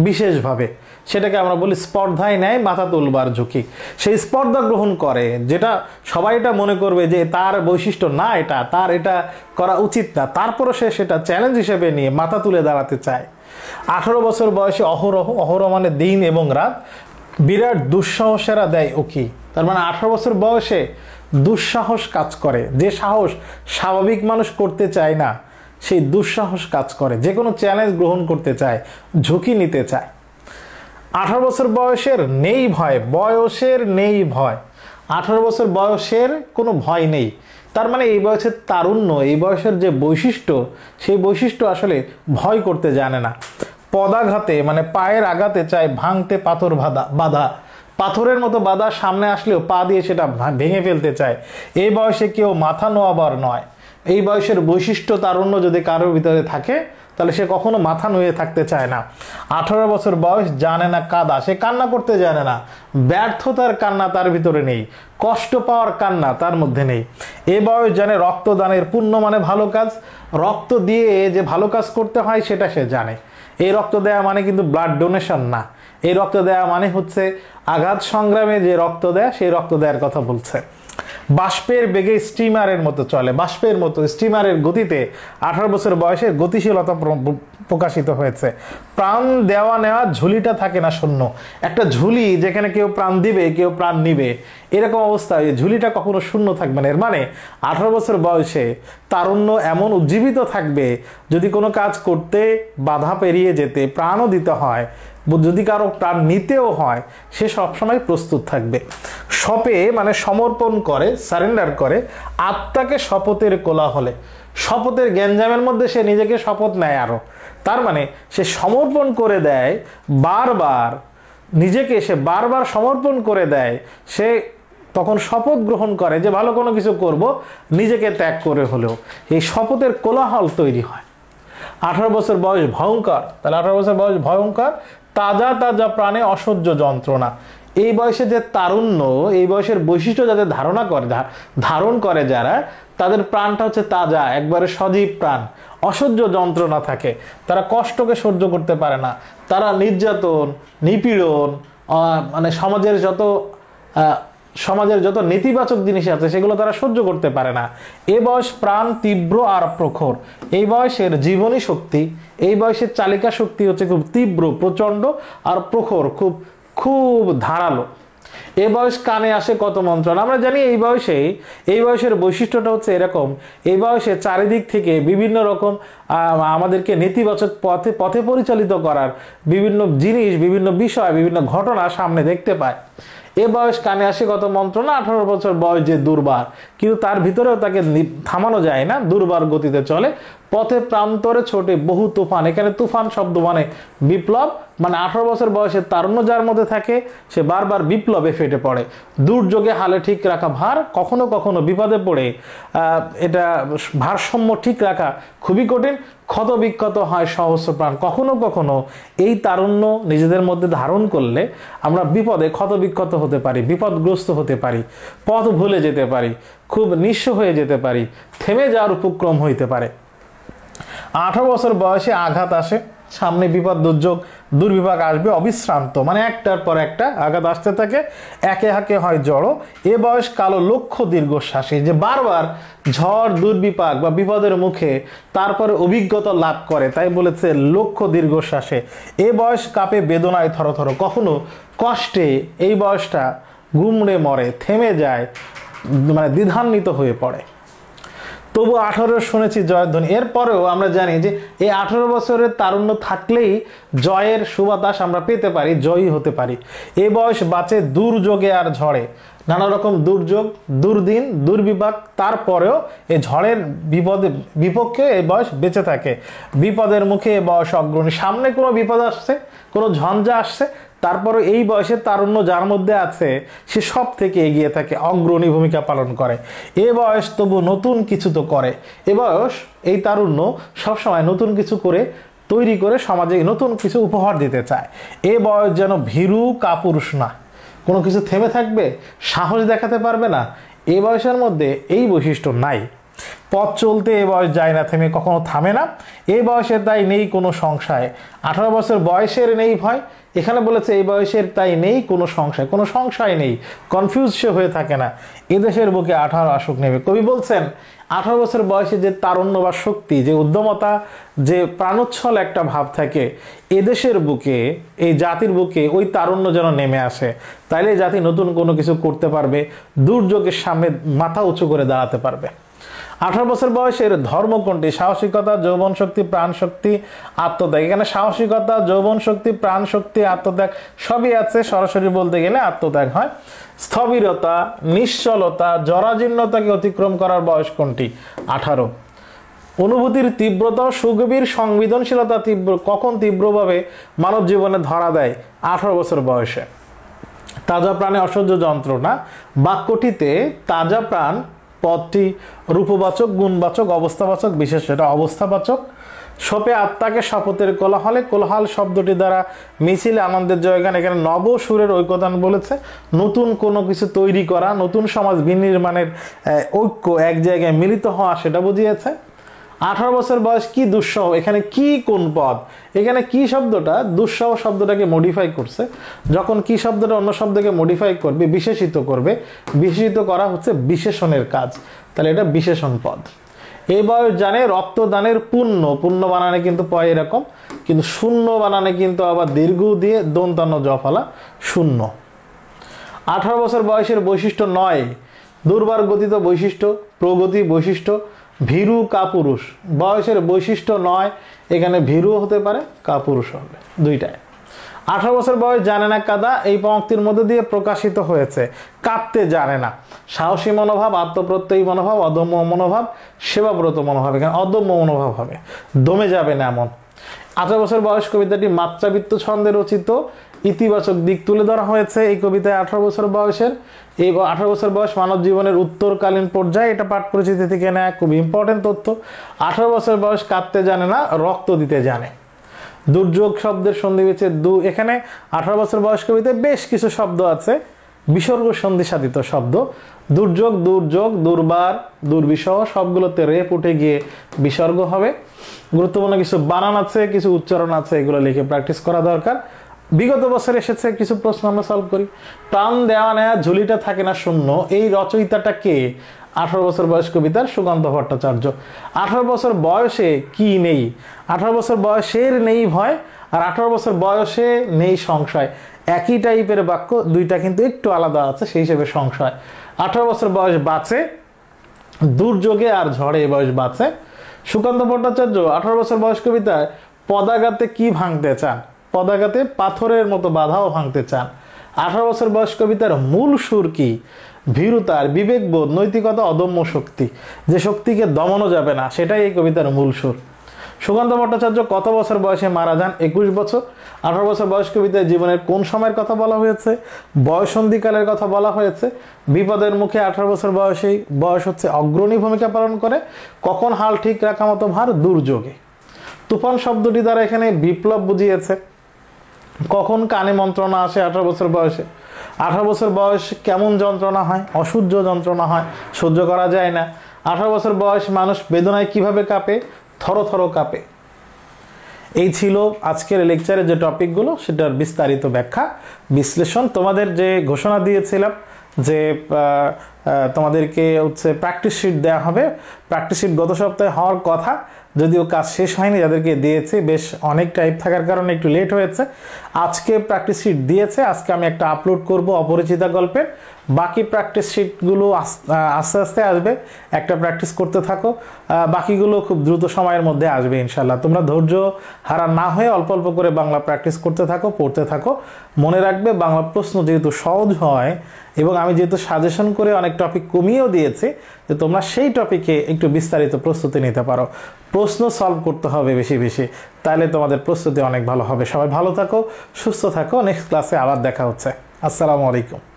বিশেষভাবে, সেটাকে আমরা বলি স্পর্ধায় নেয় মাথা তুলবার ঝুঁকি। সেই স্পর্ধা গ্রহণ করে, যেটা সবাই এটা মনে করবে যে তার বৈশিষ্ট্য না, এটা তার এটা করা উচিত না, তারপরে সে সেটা চ্যালেঞ্জ হিসেবে নিয়ে মাথা তুলে দাঁড়াতে চায়। 18 বছর বয়সে অহরহ, অহরহ মানে দিন এবং রাত, বিরাট দুঃসাহসেরা দেয় ওকি। তার মানে 18 বছর বয়সে দুঃসাহস কাজ করে, যে সাহস স্বাভাবিক মানুষ করতে চায় না, সেই দুঃসাহস কাজ করে, যে কোনো চ্যালেঞ্জ গ্রহণ করতে চায়, ঝুঁকি নিতে চায়। 18 বছর বয়সের নেই ভয়, বয়সের নেই ভয়, 18 বছর বয়সের কোনো ভয় নেই। তার মানে এই বয়সের তারুণ্য, এই বয়সের যে বৈশিষ্ট্য, সেই বৈশিষ্ট্য আসলে ভয় করতে জানে না। পদাঘাতে মানে পায়ের আঘাতে চায় ভাঙতে পাথর বাধা, পাথরের মতো বাধা সামনে আসলেও পা দিয়ে সেটা ভেঙে ফেলতে চায়। এই বয়সে কেউ মাথা নোয়াবার নয়। এই বয়সের বৈশিষ্ট্য তারুণ্য যদি কারোর ভিতরে থাকে, তাহলে সে কখনো মাথা নুয়ে থাকতে চায় না। 18 বছর বয়স জানে না কাঁদা, সে কান্না করতে জানে না। ব্যর্থতার কান্না তার ভিতরে নেই, কষ্ট পাওয়ার কান্না তার মধ্যে নেই। এ বয়স জানে রক্তদানের পুণ্য মানে ভালো কাজ, রক্ত দিয়ে যে ভালো কাজ করতে হয় সেটা সে জানে। এই রক্ত দেয়া মানে কিন্তু ব্লাড ডোনেশন না, এই রক্ত দেয়া মানে হচ্ছে আঘাত সংগ্রামে যে রক্ত দেয়া, সেই রক্ত দেওয়ার কথা বলছে। বাষ্পের বেগে স্টিমারের মতো চলে, বাষ্পের মতো স্টিমারের গতিতে 18 বছর বয়সে গতিশীলতা প্রকাশিত হয়েছে। প্রাণ দেওয়া নেওয়া ঝুলিটা থাকে না শূন্য, একটা ঝুলি যেখানে কেউ প্রাণ দিবে কেউ প্রাণ নিবে, এরকম অবস্থায় ঝুলিটা কখনো শূন্য থাকবে না। এর মানে 18 বছর বয়সে তারুণ্য এমন উজ্জীবিত থাকবে, যদি কোনো কাজ করতে বাধা পেরিয়ে যেতে প্রাণও দিতে হয়, যদি কারো প্রাণ নিতেও হয়, সে সবসময় প্রস্তুত থাকবে। শপে মানে সমর্পণ করে, সারেন্ডার করে আত্মাকে শপথের কোলাহলে, শপথের গ্যাঞ্জামের মধ্যে সে নিজেকে শপথ নেয় আরো। তার মানে সে সমর্পণ করে দেয় বারবার, নিজেকে সে বারবার সমর্পণ করে দেয়। সে তখন শপথ গ্রহণ করে যে ভালো কোনো কিছু করব, নিজেকে ত্যাগ করে হলেও। এই শপথের কোলাহল তৈরি হয়। 18 বছর বয়স ভয়ঙ্কর, তাহলে 18 বছর বয়স ভয়ঙ্কর। তাজা তাজা প্রাণে অসহ্য যন্ত্রণা, এই বয়সে যে তারুণ্য, এই বয়সের বৈশিষ্ট্য যাদের ধারণ করে যারা, তাদের প্রাণটা হচ্ছে তাজা, একবারে সজীব প্রাণ। অসহ্য যন্ত্রণা থাকে, তারা কষ্টকে সহ্য করতে পারে না, তারা নির্যাতন, নিপীড়ন, মানে সমাজের যত নেতিবাচক জিনিস আছে সেগুলো তারা সহ্য করতে পারে না। এ বয়স প্রাণ তীব্র আর প্রখর, এই বয়সের জীবনী শক্তি, এই বয়সের চালিকা শক্তি হচ্ছে খুব তীব্র, প্রচন্ড আর প্রখর, খুব খুব ধারালো। এ বয়স কানে আসে কত মন্ত্রণা। আমরা জানি এই বয়সের বৈশিষ্ট্যটা হচ্ছে এরকম, এই বয়সে চারিদিক থেকে বিভিন্ন রকম আমাদেরকে নেতিবাচক পথে পরিচালিত করার বিভিন্ন জিনিস, বিভিন্ন বিষয়, বিভিন্ন ঘটনা সামনে দেখতে পায়। এ বয়স কানে আসে কত মন্ত্রণা। 18 বছর বয়স যে দুর্বার, কিন্তু তার ভিতরেও তাকে থামানো যায় না, দুর্বার গতিতে চলে। পথে প্রান্তরে ছোটে বহু তুফান, এখানে তুফান শব্দ মানে বিপ্লব, মানে 18 বছর বয়সের তারুণ্য যার মধ্যে থাকে সে বারবার বিপ্লবে ফেটে পড়ে। দুর্যোগে হালে ঠিক রাখা ভার, কখনো কখনো বিপদে পড়ে এটা ভারসাম্য ঠিক রাখা খুবই কঠিন, ক্ষত বিক্ষত হয় সহস্র প্রাণ। কখনো কখনো এই তারুণ্য নিজেদের মধ্যে ধারণ করলে আমরা বিপদে ক্ষত বিক্ষত হতে পারি, বিপদগ্রস্ত হতে পারি, পথ ভুলে যেতে পারি, খুব নিঃস্ব হয়ে যেতে পারি, থেমে যাওয়ার উপক্রম হইতে পারে। 18 বছর বয়সে আঘাত আসে, সামনে বিপদ দুর্যোগ দুর্বিপাক আসবে অবিশ্রান্ত, মানে একটার পর একটা আঘাত আসতে থাকে, একে হাকে হয় জড়ো। এ বয়স কালো লক্ষ্য দীর্ঘশ্বাসী, যে বারবার ঝড় দুর্বিপাক বা বিপদের মুখে তারপরে অভিজ্ঞতা লাভ করে, তাই বলেছে লক্ষ্য দীর্ঘশ্বাসে। এ বয়স কাঁপে বেদনায় থরথর, কখনো কষ্টে এই বয়সটা গুমড়ে মরে, থেমে যায়, মানে দ্বিধান্বিত হয়ে পড়ে। তবু 18 শুনেছি জয়ধ্বনি। এরপরেও আমরা জানি যে এই 18 বছরের তারুণ্য থাকলেই জয়ের সুবাতাস আমরা পেতে পারি, জয়ী হতে পারি। এ বয়স বাঁচে দুর্যোগে আর ঝড়ে, নানা রকম দুর্যোগ দুর্দিন দুর্বিপাক, তারপরেও এই ঝড়ের বিপক্ষে এই বয়স বেঁচে থাকে। বিপদের মুখে এ বয়স অগ্রণী, সামনে কোনো বিপদ আসছে, কোনো ঝঞ্ঝা আসছে, তারপরে এই বয়সে তারুণ্য যার মধ্যে আছে সে সব থেকে এগিয়ে থাকে, অগ্রণী ভূমিকা পালন করে। এ বয়স তবু নতুন কিছু তো করে। এ বয়স এই তারুণ্য সবসময় নতুন কিছু করে তৈরি করে সমাজে নতুন কিছু উপহার দিতে চায়। এ বয়স যেন ভীরু কাপুরুষ না, কোনো কিছু থেমে থাকবে, সাহস দেখাতে পারবে না, এ বয়সের মধ্যে এই বৈশিষ্ট্য নাই। পথ চলতে এ বয়স যায় না থেমে, কখনো থামে না। এ বয়সে তাই নেই কোনো সংশয়, 18 বছর বয়সের নেই ভয়। এখানে বলেছে এই বয়সের তাই নেই কোনো সংশয়, কোনো সংশয় নেই, কনফিউজ সে হয়ে থাকে না। এদেশের বুকে 18 আসুক নেবে। কবি বলছেন 18 বছর বয়সে যে তারুণ্য বা শক্তি, যে উদ্যমতা, যে প্রাণোচ্ছল একটা ভাব থাকে, এদেশের বুকে, এই জাতির বুকে ওই তারুণ্য যেন নেমে আসে, তাইলে জাতি নতুন কোনো কিছু করতে পারবে, দুর্যোগের সামনে মাথা উঁচু করে দাঁড়াতে পারবে। 18 বছর বয়সের ধর্ম কোনটি? সাহসিকতা, যৌবন শক্তি, প্রাণ শক্তি, আত্মত্যাগ। এখানে সাহসিকতা, যৌবন শক্তি, প্রাণ শক্তি, আত্মত্যাগ সবই আছে। সরাসরি বলতে গেলে আত্মত্যাগ হয়। স্থবিরতা, নিশ্চলতা, জরাজীর্ণতাকে অতিক্রম করার বয়স কোনটি? 18। অনুভূতির তীব্রতা, সুগভীর সংবেদনশীলতা কখন তীব্রভাবে মানব জীবনে ধরা দেয়? 18 বছর বয়সে। তাজা প্রাণে অসহ্য যন্ত্রণা, বাক্যটিতে তাজা প্রাণ পদটি রূপবাচক, গুণবাচক, অবস্থাবাচক, বিশেষ এটা অবস্থাবাচক। শোপে আত্মাকে শপথের কোলাহলে, কোলাহল শব্দটি দ্বারা মিছিলে আনন্দের জয়গান। এখানে নব সুরের ঐক্যদান বলেছে, নতুন কোনো কিছু তৈরি করা, নতুন সমাজ বিনির্মাণের ঐক্য, এক জায়গায় মিলিত হওয়া, সেটা বুঝিয়েছে। 18 বছর বয়স কি দুঃসহ, এখানে কি কোন পদ? এখানে কি শব্দটা দুঃসহ শব্দটাকে মডিফাই করছে। যখন কি শব্দটা অন্য শব্দকে মডিফাই করবে, বিশেষিত করবে, বিশেষিত করা হচ্ছে বিশেষণের কাজ, তাহলে এটা বিশেষণ পদ। এই বয়স জানে রক্তদানের পুণ্য, পুণ্য বানানে কিন্তু পয় এরকম, কিন্তু শূন্য বানানে কিন্তু আবার দীর্ঘ দিয়ে দন্তান্ন জফলা শূন্য। 18 বছর বয়সের বৈশিষ্ট্য নয়, দুর্বার গতিত বৈশিষ্ট্য, প্রগতি বৈশিষ্ট্য, ভীরু কাপুরুষ। বয়সের বৈশিষ্ট্য নয়, এখানে ভীরু হতে পারে, কাপুরুষ হবে, দুইটাই। 18 বছর বয়স জানে না কাদা, এই পঙ্ক্তির মধ্যে দিয়ে প্রকাশিত হয়েছে। কাঁদতে জানে না, সাহসী মনোভাব, আত্মপ্রত্যয়ী মনোভাব, অদম্য মনোভাব, সেবাব্রত মনোভাব। এখানে অদম্য মনোভাব হবে, দমে যাবে না এমন। 18 বছর বয়স কবিতাটি মাত্রাবৃত্ত ছন্দে রচিত, ইতিবাচক দিক তুলে ধরা হয়েছে এই কবিতায় 18 বছর বয়সের। এই 18 বছর বয়স মানব জীবনের উত্তরকালীন পর্যায়ে, এটা পাঠ পরিচিতি থেকে নেয়, খুব ইম্পর্টেন্ট তথ্য। 18 বছর বয়স কাঁদতে জানে না, রক্ত দিতে জানে। দুর্যোগ শব্দের সন্ধি বিচ্ছেদ এখানে 18 বছর বয়স কবিতায় বেশ কিছু শব্দ আছে বিসর্গ সন্ধি সাধিত শব্দ। দুর্যোগ, দুর্যোগ, দুর্বার, দুর্বিষহ সবগুলোতে রেপ উঠে গিয়ে বিসর্গ হবে। গুরুত্বপূর্ণ কিছু বানান আছে, কিছু উচ্চারণ আছে, এগুলো লিখে প্র্যাকটিস করা দরকার। বিগত বছর এসেছে কিছু প্রশ্ন আমরা সলভ করি। প্রাণ দেওয়া নেয়া ঝুলিটা থাকে না শূন্য, এই রচয়িতাটা কে? 18 বছর বয়স কবিতার সুকান্ত ভট্টাচার্য। 18 বছর বয়সে কি নেই? 18 বছর বয়সের নেই ভয়, আর 18 বছর বয়সে নেই সংশয়। একই টাইপের বাক্য, দুইটা কিন্তু একটু আলাদা আছে, সেই হিসেবে সংশয়। 18 বছর বয়স বাঁচে দুর্যোগে আর ঝড়ে, এই বয়স বাঁচে। সুকান্ত ভট্টাচার্য 18 বছর বয়স কবিতায় পদাঘাতে কি ভাঙতে চান? পদাঘাতে পাথরের মতো বাধাও ভাঙতে চান। 18 বছর বয়স কবিতার মূল সুর কি? ভীরুতার, বিবেকবোধ, নৈতিকতা, অদম্য শক্তি, যে শক্তিকে দমানো যাবে না, সেটাই এই কবিতার মূল সুর। সুকান্ত ভট্টাচার্য কত বছর বয়সে মারা যান? 21 বছর। 18 বছর বয়স কবিতায় জীবনের কোন সময়ের কথা বলা হয়েছে? বয়সন্ধিকালের কথা বলা হয়েছে। বিপদের মুখে 18 বছর বয়সেই বয়স হচ্ছে অগ্রণী ভূমিকা পালন করে। কখন হাল ঠিক রাখা মতো ভার? দুর্যোগে। তুফান শব্দটি দ্বারা এখানে বিপ্লব বুঝিয়েছে। কখন কানে মন্ত্রণা আসে 18 বছর বয়সে? 18 বছর বয়স কেমন যন্ত্রণা হয়? অসহ্য যন্ত্রণা হয়, সহ্য করা যায় না। 18 বছর বয়স মানুষ বেদনায় কিভাবে কাঁপে? থর থর কাঁপে। এই ছিল আজকের লেকচারে যে টপিকগুলো, সেটার বিস্তারিত ব্যাখ্যা বিশ্লেষণ। তোমাদের যে ঘোষণা দিয়েছিলাম যে তোমাদেরকে হচ্ছে প্র্যাকটিস শিট দেওয়া হবে, প্র্যাকটিস শিট গত সপ্তাহে হওয়ার কথা, যদিও কাজ শেষ হয়নি, যাদেরকে দিয়েছি বেশ অনেক টাইপ থাকার কারণে একটু লেট হয়েছে। আজকে প্র্যাকটিস শিট দিয়েছে, আজকে আমি একটা আপলোড করব অপরিচিতা গল্পের। বাকি প্র্যাকটিস শিটগুলো আস্তে আস্তে আসবে, একটা প্র্যাকটিস করতে থাকো, বাকিগুলো খুব দ্রুত সময়ের মধ্যে আসবে ইনশাল্লাহ। তোমরা ধৈর্য হারা না হয়ে অল্প অল্প করে বাংলা প্র্যাকটিস করতে থাকো, পড়তে থাকো। মনে রাখবে বাংলা প্রশ্ন যেহেতু সহজ হয় এবং আমি যেহেতু সাজেশন করে অনেক টপিক কমিয়েও দিয়েছি, যে তোমরা সেই টপিকে একটু বিস্তারিত প্রস্তুতি নিতে পারো। প্রশ্ন সলভ করতে হবে বেশি বেশি, তাহলে তোমাদের প্রস্তুতি অনেক ভালো হবে। সবাই ভালো থাকো, সুস্থ থাকো। নেক্সট ক্লাসে আবার দেখা হচ্ছে। আসসালামু আলাইকুম।